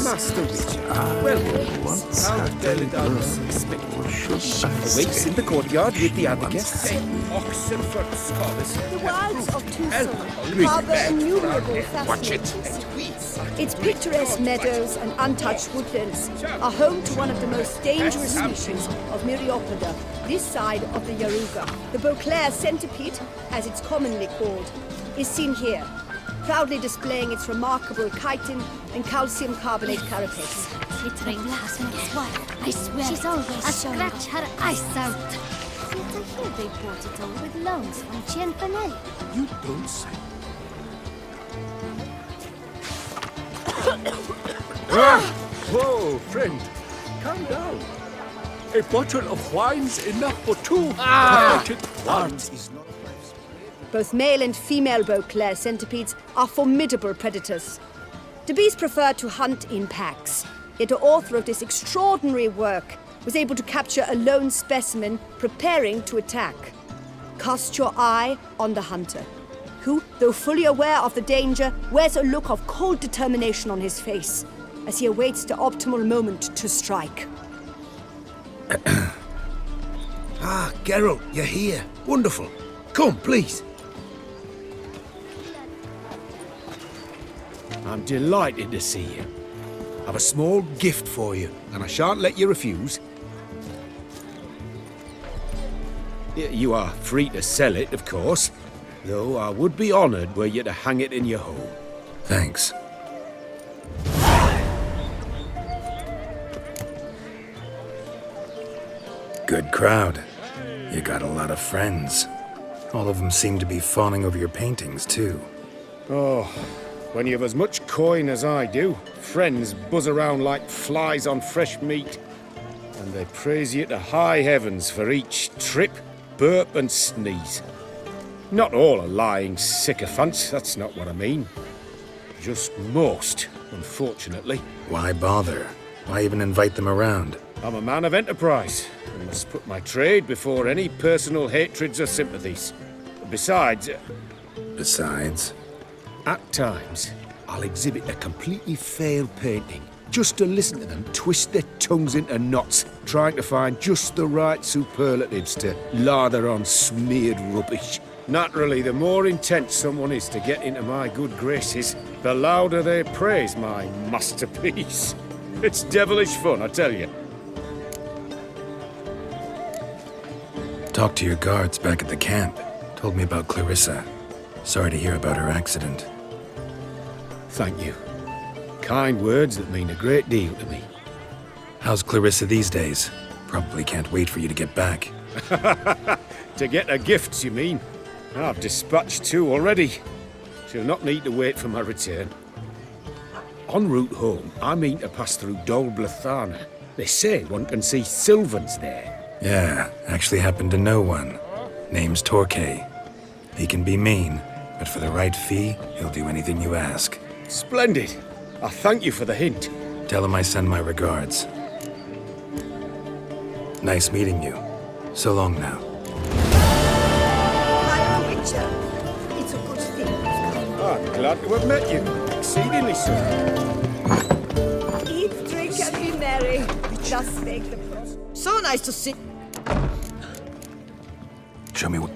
Master Witcher. Welcome. How very unexpected. Awaits in the courtyard with the other guests. Oxenford scholars. The wilds of Tucson harbor innumerable Watch it. fascinating species. Its picturesque meadows and untouched woodlands are home to one of the most dangerous species of Myriapoda, this side of the Yaruga. The Beauclair centipede, as it's commonly called, is seen here, proudly displaying its remarkable chitin and calcium carbonate carapace. It rained last night as well. I swear. She's always I scratch her eyes out. Since I hear they bought it all with loans from Cianfanelli. You don't say. Whoa, friend. Calm down. A bottle of wine's enough for two. Art is not. Both male and female Beauclair centipedes are formidable predators. The bees prefer to hunt in packs, yet the author of this extraordinary work was able to capture a lone specimen preparing to attack. Cast your eye on the hunter, who, though fully aware of the danger, wears a look of cold determination on his face as he awaits the optimal moment to strike. Geralt, you're here. Wonderful. Come, please. I'm delighted to see you. I've a small gift for you, and I shan't let you refuse. You are free to sell it, of course, though I would be honoured were you to hang it in your home. Thanks. Good crowd. You got a lot of friends. All of them seem to be fawning over your paintings, too. Oh, when you've as much coin as I do, friends buzz around like flies on fresh meat. And they praise you to high heavens for each trip, burp and sneeze. Not all are lying sycophants, that's not what I mean. Just most, unfortunately. Why bother? Why even invite them around? I'm a man of enterprise, and must put my trade before any personal hatreds or sympathies. Besides... Besides? At times, I'll exhibit a completely failed painting, just to listen to them twist their tongues into knots, trying to find just the right superlatives to lather on smeared rubbish. Naturally, the more intent someone is to get into my good graces, the louder they praise my masterpiece. It's devilish fun, I tell you. Talked to your guards back at the camp. Told me about Clarissa. Sorry to hear about her accident. Thank you. Kind words that mean a great deal to me. How's Clarissa these days? Probably can't wait for you to get back. To get her gifts, you mean? I've dispatched 2 already. She'll not need to wait for my return. En route home, I mean to pass through Dol Blathana. They say one can see Sylvans there. Yeah, actually happen to know one. Name's Torquay. He can be mean, but for the right fee, he'll do anything you ask. Splendid. I thank you for the hint. Tell him I send my regards. Nice meeting you. So long now. My Witcher, it's a good thing. I'm glad to have met you. Exceedingly so. Eat, drink, and be merry. Thus spake the prophet. So nice to see. Show me what...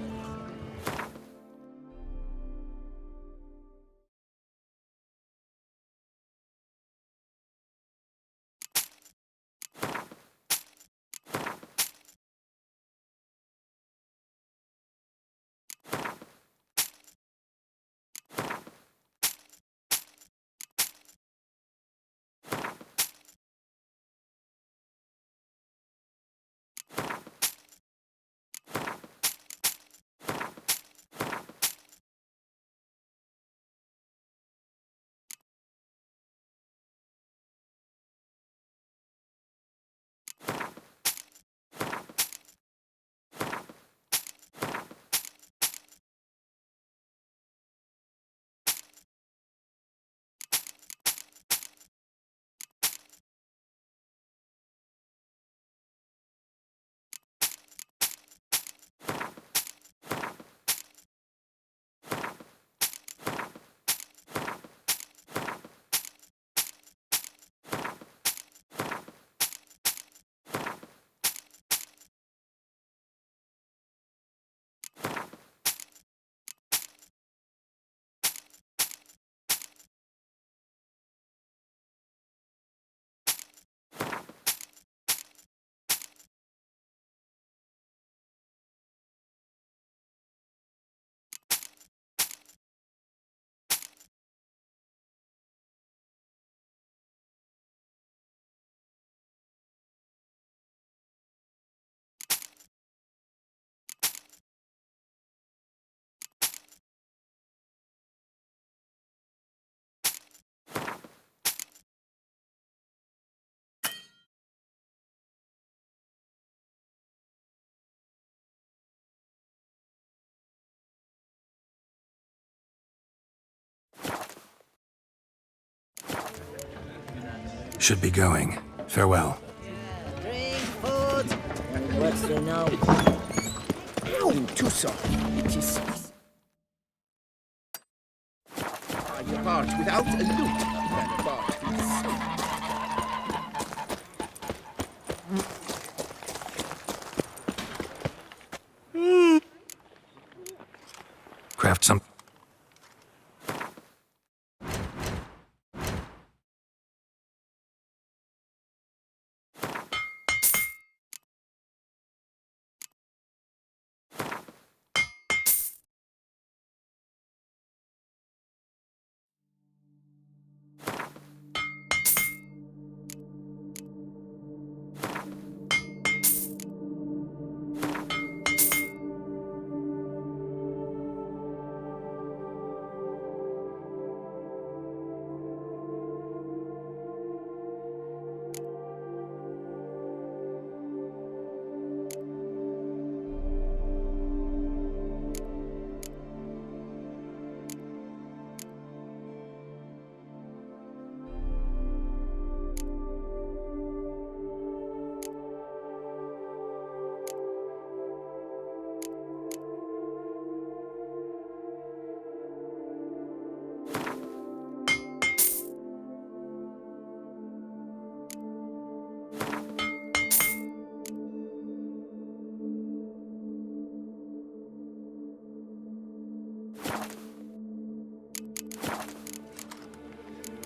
Should be going. Farewell. Drink, food. What's the now? Oh, Tucson. Jesus. You part without a loot, that part Craft some.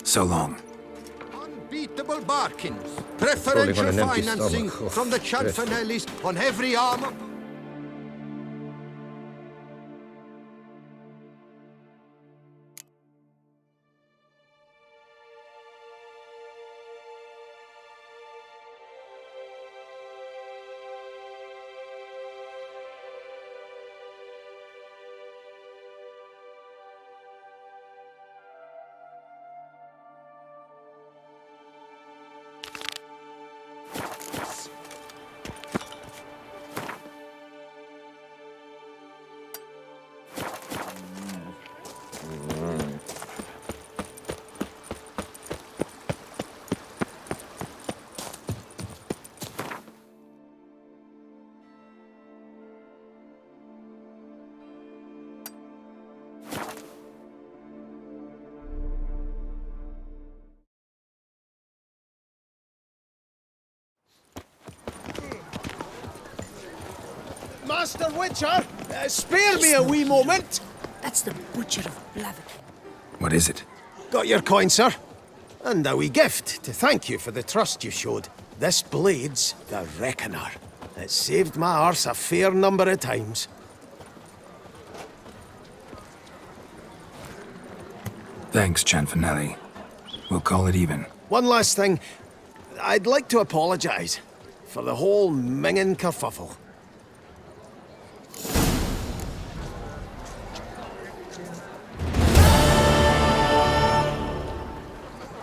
So long. Unbeatable bargains. Preferential financing from the Chanfanellis on every armor. Master Witcher, spare me a wee moment. That's the Butcher of Blaviken. What is it? Got your coin, sir. And a wee gift to thank you for the trust you showed. This blade's the Reckoner. It saved my arse a fair number of times. Thanks, Chanfanelli. We'll call it even. One last thing. I'd like to apologise for the whole mingin' kerfuffle.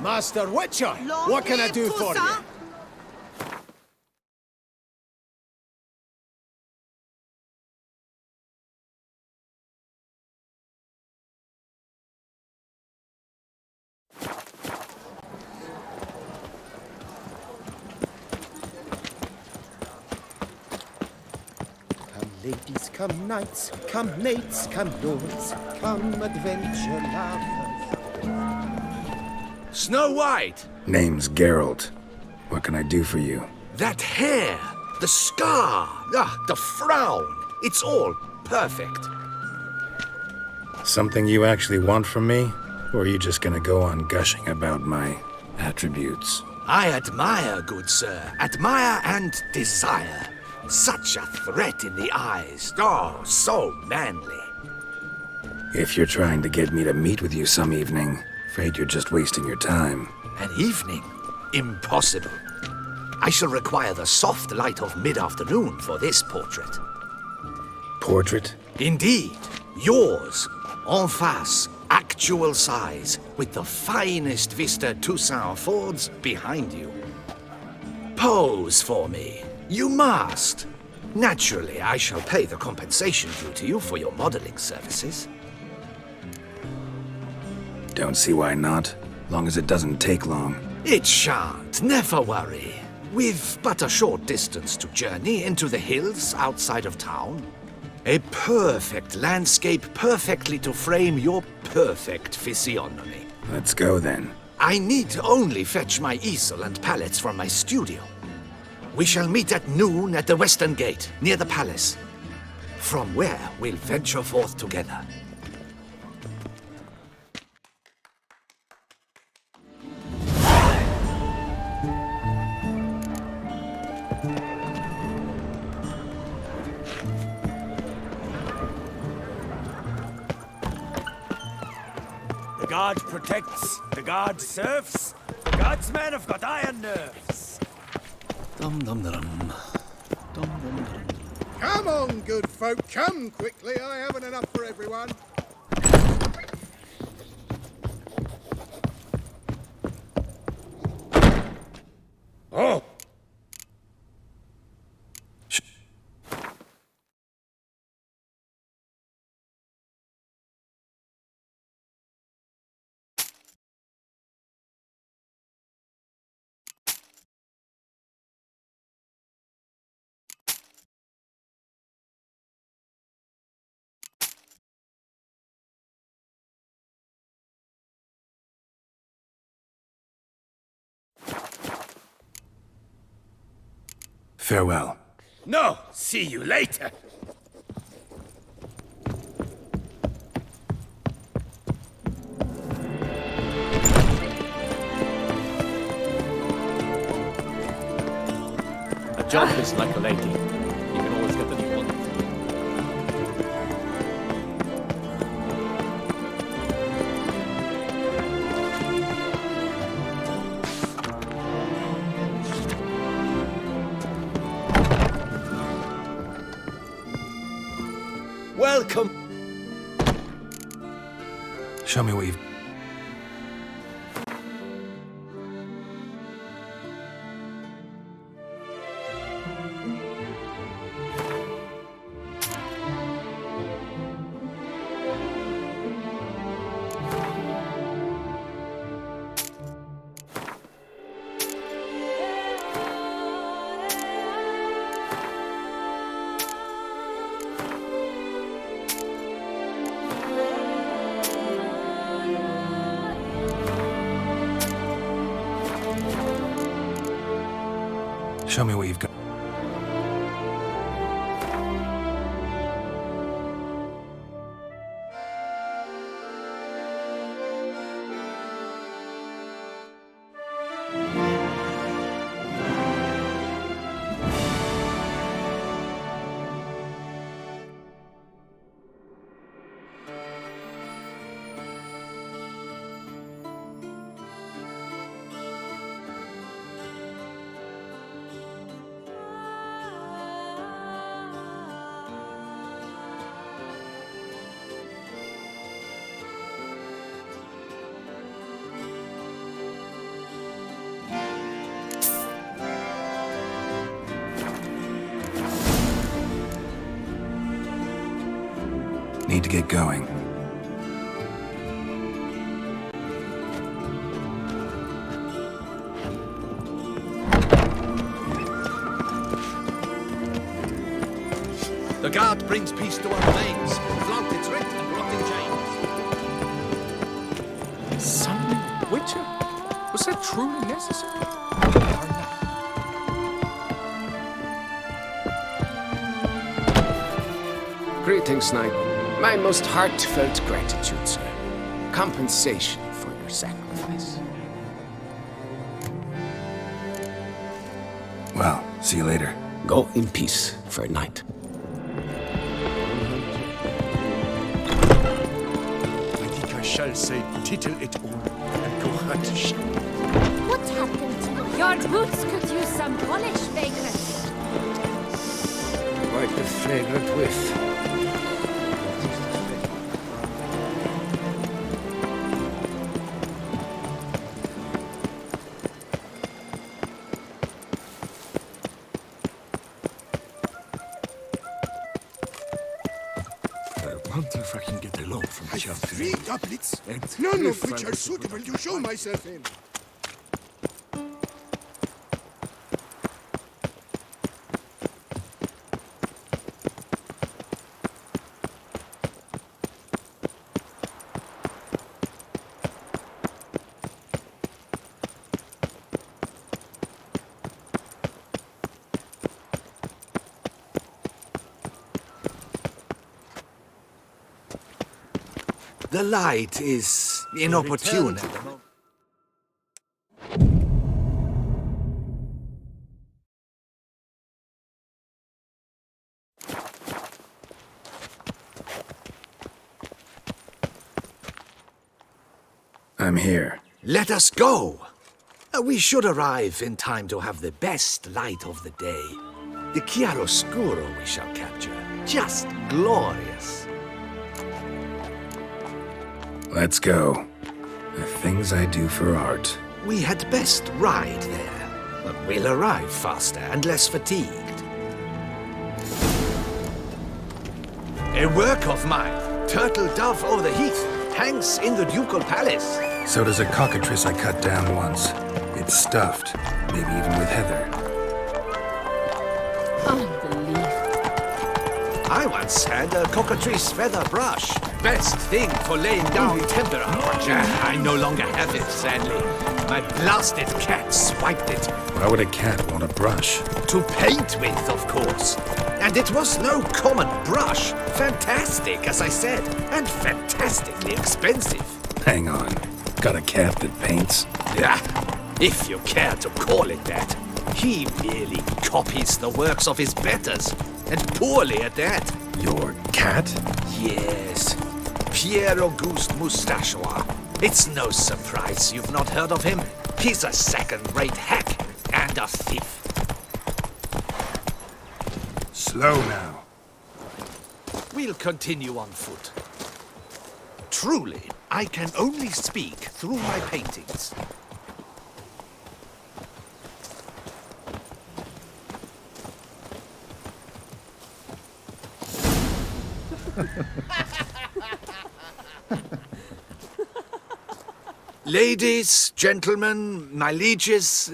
Master Witcher, what can I do for you? Come ladies, come knights, come mates, come lords, come adventure lovers. Snow White! Name's Geralt. What can I do for you? That hair, the scar, the frown. It's all perfect. Something you actually want from me? Or are you just gonna go on gushing about my attributes? I admire, good sir. Admire and desire. Such a threat in the eyes. Oh, so manly. If you're trying to get me to meet with you some evening, afraid you're just wasting your time. An evening? Impossible. I shall require the soft light of mid-afternoon for this portrait. Portrait? Indeed. Yours. En face. Actual size. With the finest vista Toussaint affords behind you. Pose for me. You must. Naturally, I shall pay the compensation due to you for your modeling services. Don't see why not, long as it doesn't take long. It shan't, never worry. We've but a short distance to journey into the hills outside of town. A perfect landscape perfectly to frame your perfect physiognomy. Let's go then. I need only fetch my easel and pallets from my studio. We shall meet at noon at the western gate, near the palace. From where we'll venture forth together. The guard protects, the guard serves. The guardsmen have got iron nerves. Dum-dum-dum. Dum-dum-dum. Come on, good folk, come quickly. I haven't enough for everyone. Oh! Farewell. No, see you later. A job is like a lady. You can always get the new one. Welcome! Show me what you've... Show me what you've got. Need to get going. The guard brings peace to our domains. Flaunt its writ and rot in chains. Summoning Witcher? Was that truly necessary? Greetings, knight. My most heartfelt gratitude, sir. Compensation for your sacrifice. Well, see you later. Go in peace, fair knight. I think I shall say tittle it all and go hunt sheep. What happened to Your boots could use some polish, vagrant. Quite the fragrant whiff. I wonder if I can get a loan from Geralt. 3 doublets, none of which are suitable to show myself in. The light is inopportune at the moment. I'm here. Let us go! We should arrive in time to have the best light of the day. The chiaroscuro we shall capture. Just glorious. Let's go. The things I do for art. We had best ride there, but we'll arrive faster and less fatigued. A work of mine, Turtle Dove O'er the Heath, hangs in the Ducal Palace. So does a cockatrice I cut down once. It's stuffed, maybe even with heather. Unbelievable. I once had a cockatrice feather brush. Best thing for laying down tempera. I no longer have it, sadly. My blasted cat swiped it. Why would a cat want a brush? To paint with, of course. And it was no common brush. Fantastic, as I said, and fantastically expensive. Hang on. Got a cat that paints? Yeah, if you care to call it that. He merely copies the works of his betters, and poorly at that. Your cat? Yes. Pierre-Auguste Moustachois. It's no surprise you've not heard of him. He's a second-rate hack and a thief. Slow now. We'll continue on foot. Truly, I can only speak through my paintings. Ladies, gentlemen, my lieges,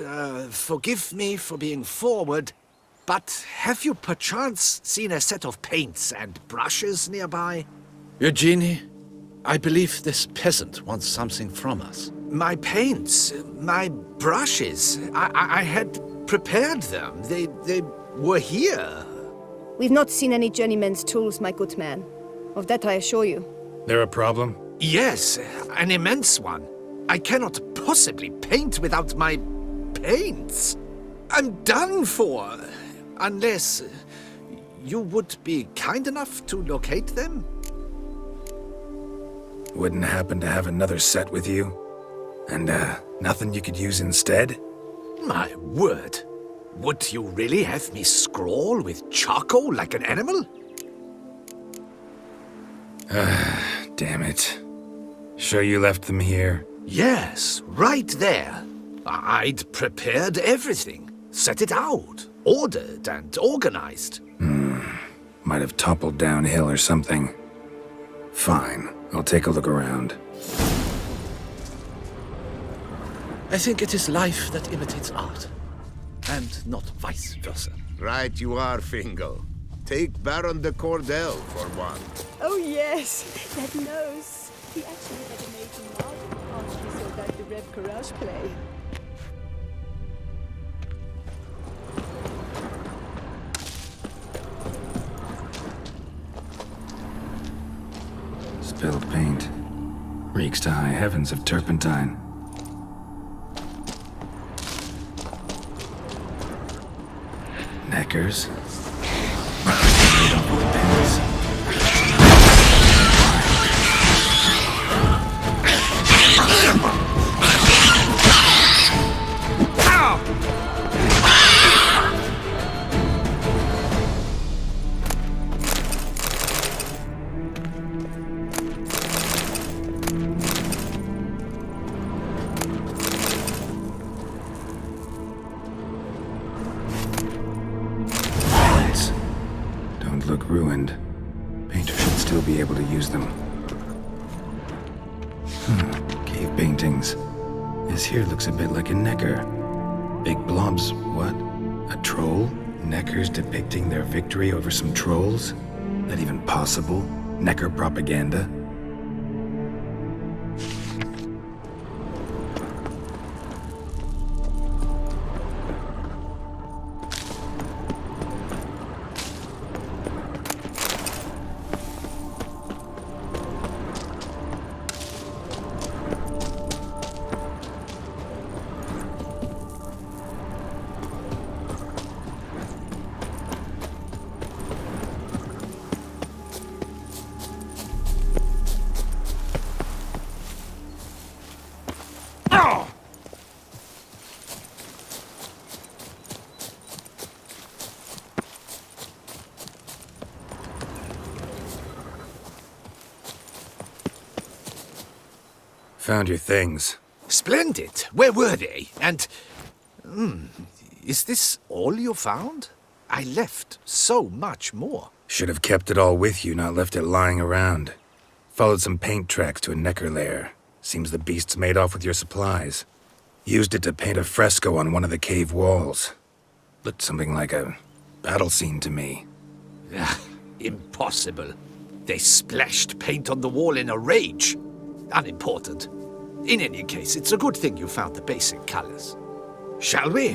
forgive me for being forward, but have you perchance seen a set of paints and brushes nearby? Eugenie, I believe this peasant wants something from us. My paints, my brushes, I had prepared them. They were here. We've not seen any journeyman's tools, my good man. Of that I assure you. There a problem? Yes, an immense one. I cannot possibly paint without my paints. I'm done for. Unless you would be kind enough to locate them? Wouldn't happen to have another set with you? And, nothing you could use instead? My word. Would you really have me scrawl with charcoal like an animal? Damn it. Sure you left them here? Yes, right there. I'd prepared everything. Set it out. Ordered and organized. Might have toppled downhill or something. Fine. I'll take a look around. I think it is life that imitates art. And not vice versa. Right you are, Fingal. Take Baron de Cordel for one. Oh yes, that nose. He actually had an amazing market after he saw that the Rev Courage play. Spilled paint. Reeks to high heavens of turpentine. Neckers. Look ruined. Painter should still be able to use them. Cave paintings. This here looks a bit like a necker. Big blobs, what? A troll? Neckers depicting their victory over some trolls? That even possible? Necker propaganda? Found your things. Splendid. Where were they? And... is this all you found? I left so much more. Should have kept it all with you, not left it lying around. Followed some paint tracks to a necker lair. Seems the beast's made off with your supplies. Used it to paint a fresco on one of the cave walls. Looked something like a battle scene to me. Impossible. They splashed paint on the wall in a rage. Unimportant. In any case, it's a good thing you found the basic colors. Shall we?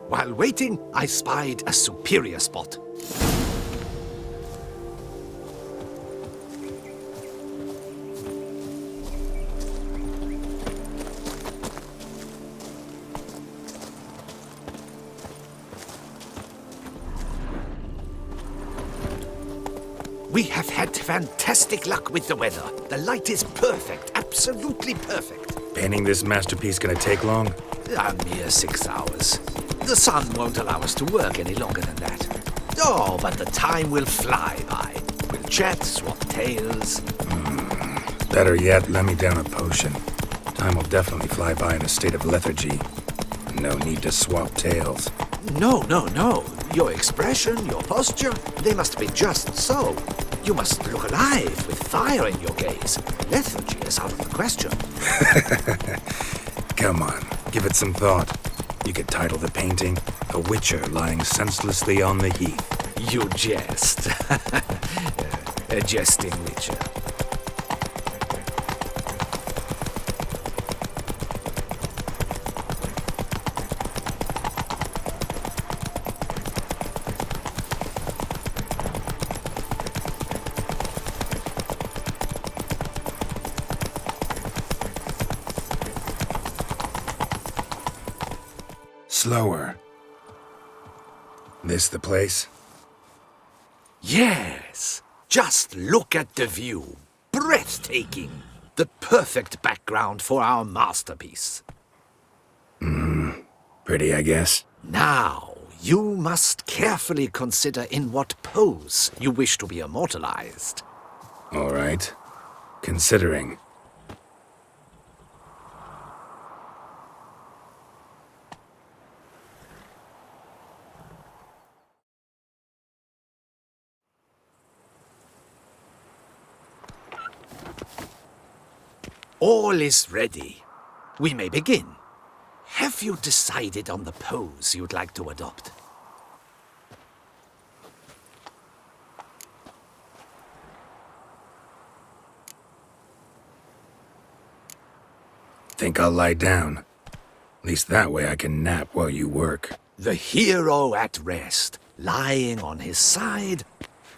While waiting, I spied a superior spot. We have had fantastic luck with the weather. The light is perfect, absolutely perfect. Painting this masterpiece gonna take long? A mere 6 hours. The sun won't allow us to work any longer than that. Oh, but the time will fly by. We'll chat, swap tales. Better yet, let me down a potion. Time will definitely fly by in a state of lethargy. No need to swap tales. No. Your expression, your posture, they must be just so. You must look alive with fire in your gaze. Lethargy is out of the question. Come on, give it some thought. You could title the painting, A Witcher Lying Senselessly on the Heath. You jest. A jesting witcher. Slower. This the place? Yes. Just look at the view. Breathtaking. The perfect background for our masterpiece. Pretty, I guess. Now, you must carefully consider in what pose you wish to be immortalized. All right. Considering. All is ready. We may begin. Have you decided on the pose you'd like to adopt? Think I'll lie down. At least that way I can nap while you work. The hero at rest, lying on his side,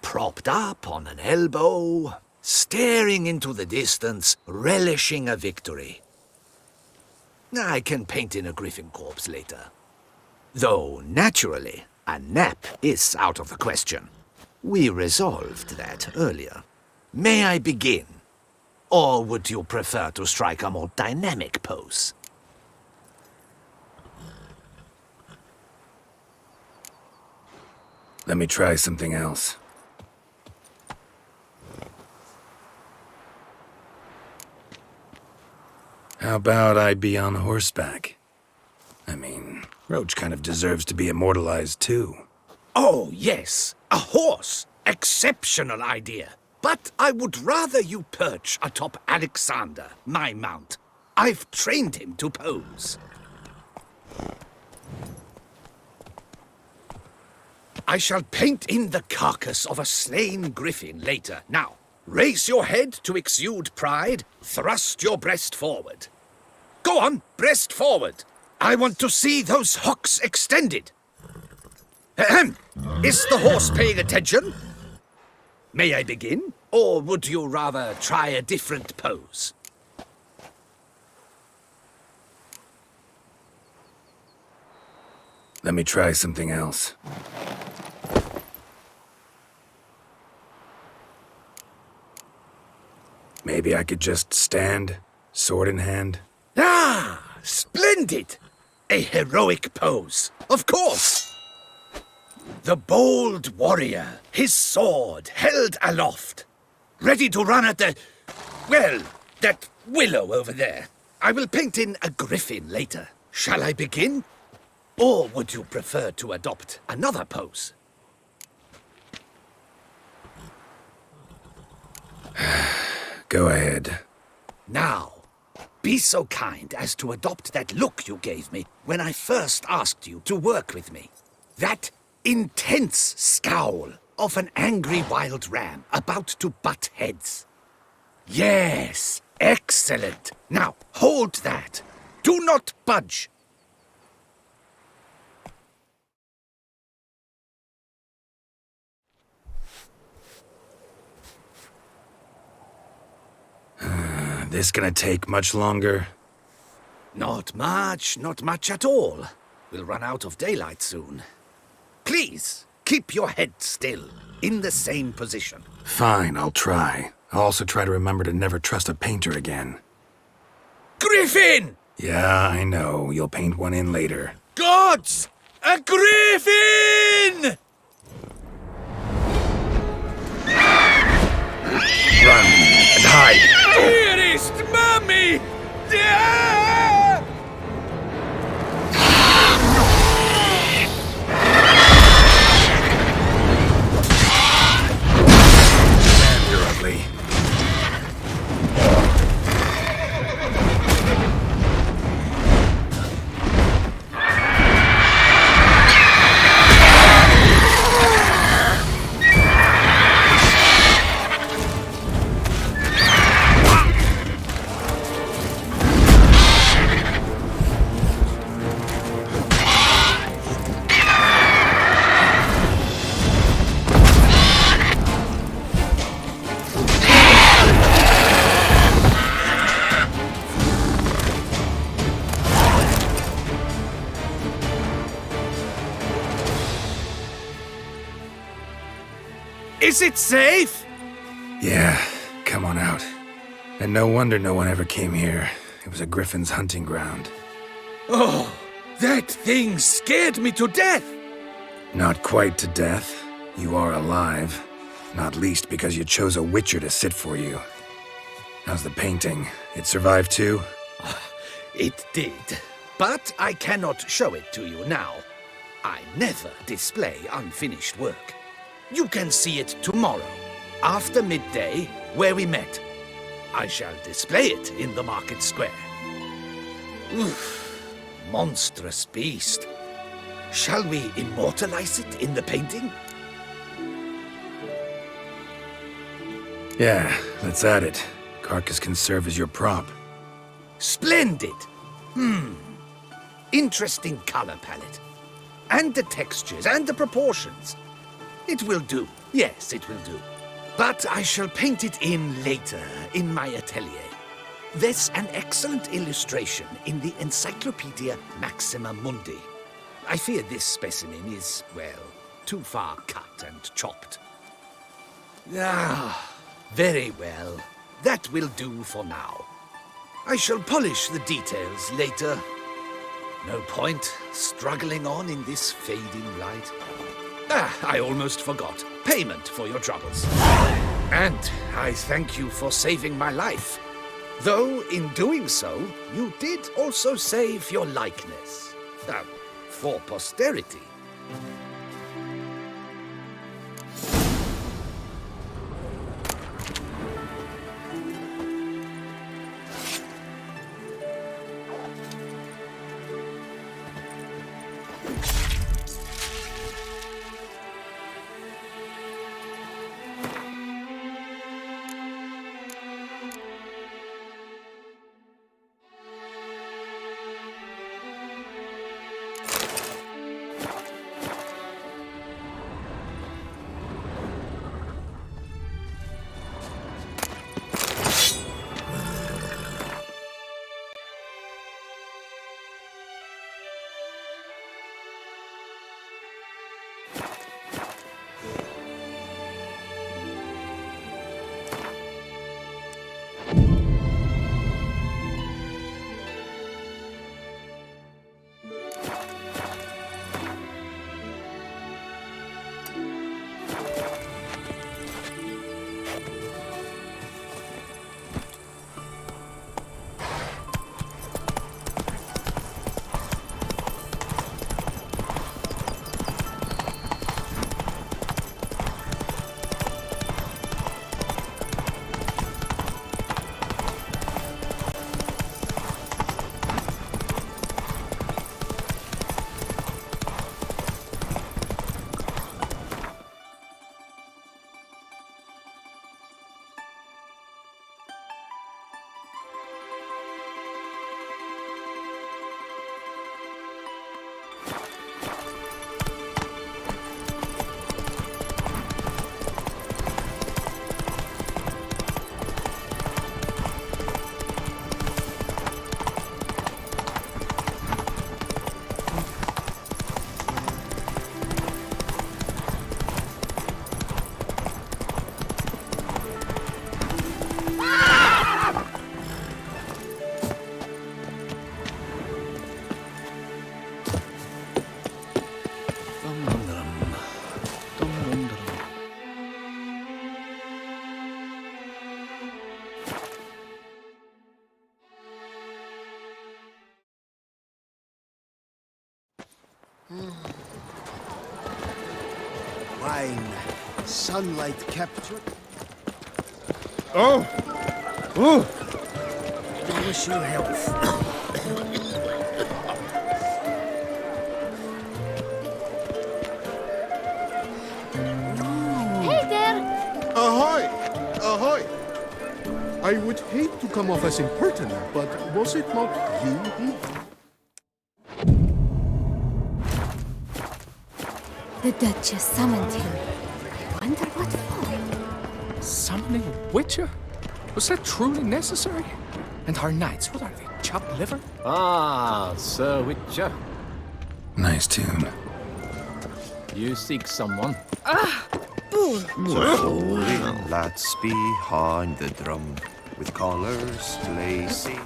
propped up on an elbow, staring into the distance, relishing a victory. I can paint in a griffin corpse later. Though, naturally, a nap is out of the question. We resolved that earlier. May I begin? Or would you prefer to strike a more dynamic pose? Let me try something else. How about I be on horseback? I mean, Roach kind of deserves to be immortalized too. Oh, yes, a horse. Exceptional idea. But I would rather you perch atop Alexander, my mount. I've trained him to pose. I shall paint in the carcass of a slain griffin later. Now, raise your head to exude pride. Thrust your breast forward. Go on, breast forward. I want to see those hocks extended. Ahem. Is the horse paying attention? May I begin? Or would you rather try a different pose? Let me try something else. Maybe I could just stand, sword in hand. Ah, splendid! A heroic pose, of course! The bold warrior, his sword held aloft, ready to run at the... well, That willow over there. I will paint in a griffin later. Shall I begin? Or would you prefer to adopt another pose? Go ahead. Now, be so kind as to adopt that look you gave me when I first asked you to work with me. That intense scowl of an angry wild ram about to butt heads. Yes, excellent. Now, hold that. Do not budge. This gonna take much longer? Not much at all. We'll run out of daylight soon. Please, keep your head still, in the same position. Fine, I'll try. I'll also try to remember to never trust a painter again. Griffin! Yeah, I know. You'll paint one in later. Gods! A griffin! Run and hide! Dearest Mummy! Man, you're ugly. Is it safe? Yeah, come on out. And no wonder no one ever came here. It was a griffin's hunting ground. Oh, that thing scared me to death. Not quite to death. You are alive. Not least because you chose a witcher to sit for you. How's the painting? It survived too? It did. But I cannot show it to you now. I never display unfinished work. You can see it tomorrow, after midday, where we met. I shall display it in the market square. Oof, monstrous beast. Shall we immortalize it in the painting? Yeah, let's add it. Carcass can serve as your prop. Splendid! Interesting color palette. And the textures and the proportions. It will do. Yes, it will do. But I shall paint it in later, in my atelier. There's an excellent illustration in the Encyclopedia Maxima Mundi. I fear this specimen is, well, too far cut and chopped. Ah, very well. That will do for now. I shall polish the details later. No point struggling on in this fading light. Ah, I almost forgot. Payment for your troubles. And I thank you for saving my life. Though, in doing so, you did also save your likeness. For posterity. sunlight capture. Oh! Oh! I wish you health. Hey there! Ahoy! Ahoy! I would hate to come off as impertinent, but was it not you who... The Duchess summoned him. I wonder what for. Summoning a Witcher? Was that truly necessary? And our knights, what are they, chopped liver? Ah, Sir Witcher. Nice tune. You seek someone? Rolling lads behind the drum, with colors blazing.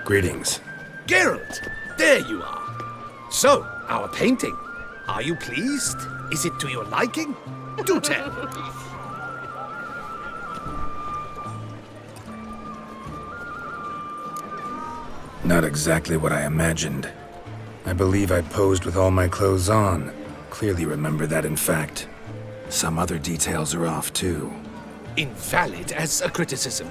Greetings. Geralt! There you are. So, our painting. Are you pleased? Is it to your liking? Do tell. Not exactly what I imagined. I believe I posed with all my clothes on. Clearly remember that, in fact. Some other details are off, too. Invalid as a criticism.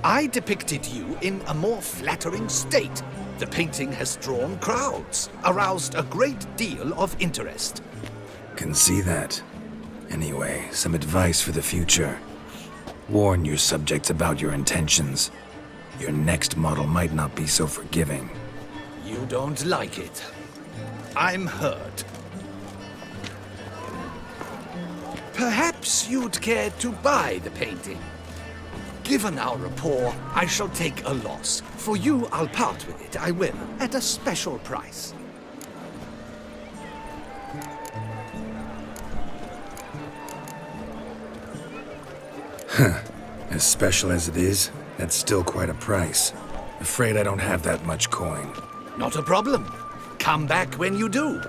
I depicted you in a more flattering state. The painting has drawn crowds, aroused a great deal of interest. Can see that. Anyway, some advice for the future. Warn your subjects about your intentions. Your next model might not be so forgiving. You don't like it. I'm hurt. Perhaps you'd care to buy the painting. Given our rapport, I shall take a loss. For you, I'll part with it, I will, at a special price. Huh. As special as it is, that's still quite a price. Afraid I don't have that much coin. Not a problem. Come back when you do.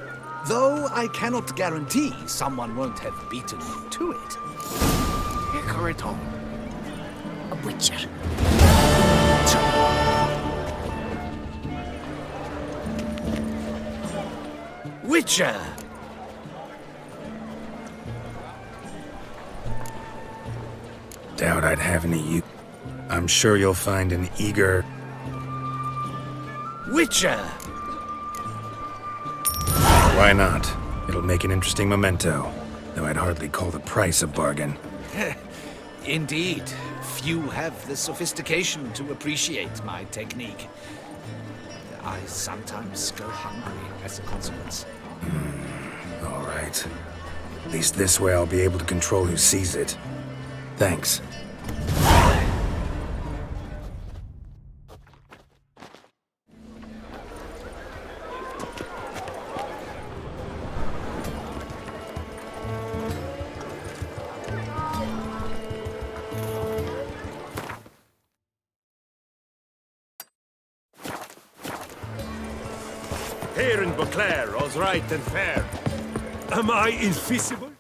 Though I cannot guarantee someone won't have beaten you to it. Icarito. A Witcher. Witcher! Doubt I'd have any use. I'm sure you'll find an eager... Witcher! Why not? It'll make an interesting memento, though I'd hardly call the price a bargain. Indeed. Few have the sophistication to appreciate my technique. I sometimes go hungry as a consequence. All right. At least this way I'll be able to control who sees it. Thanks. Here in Beauclair, all's right and fair. Am I invisible?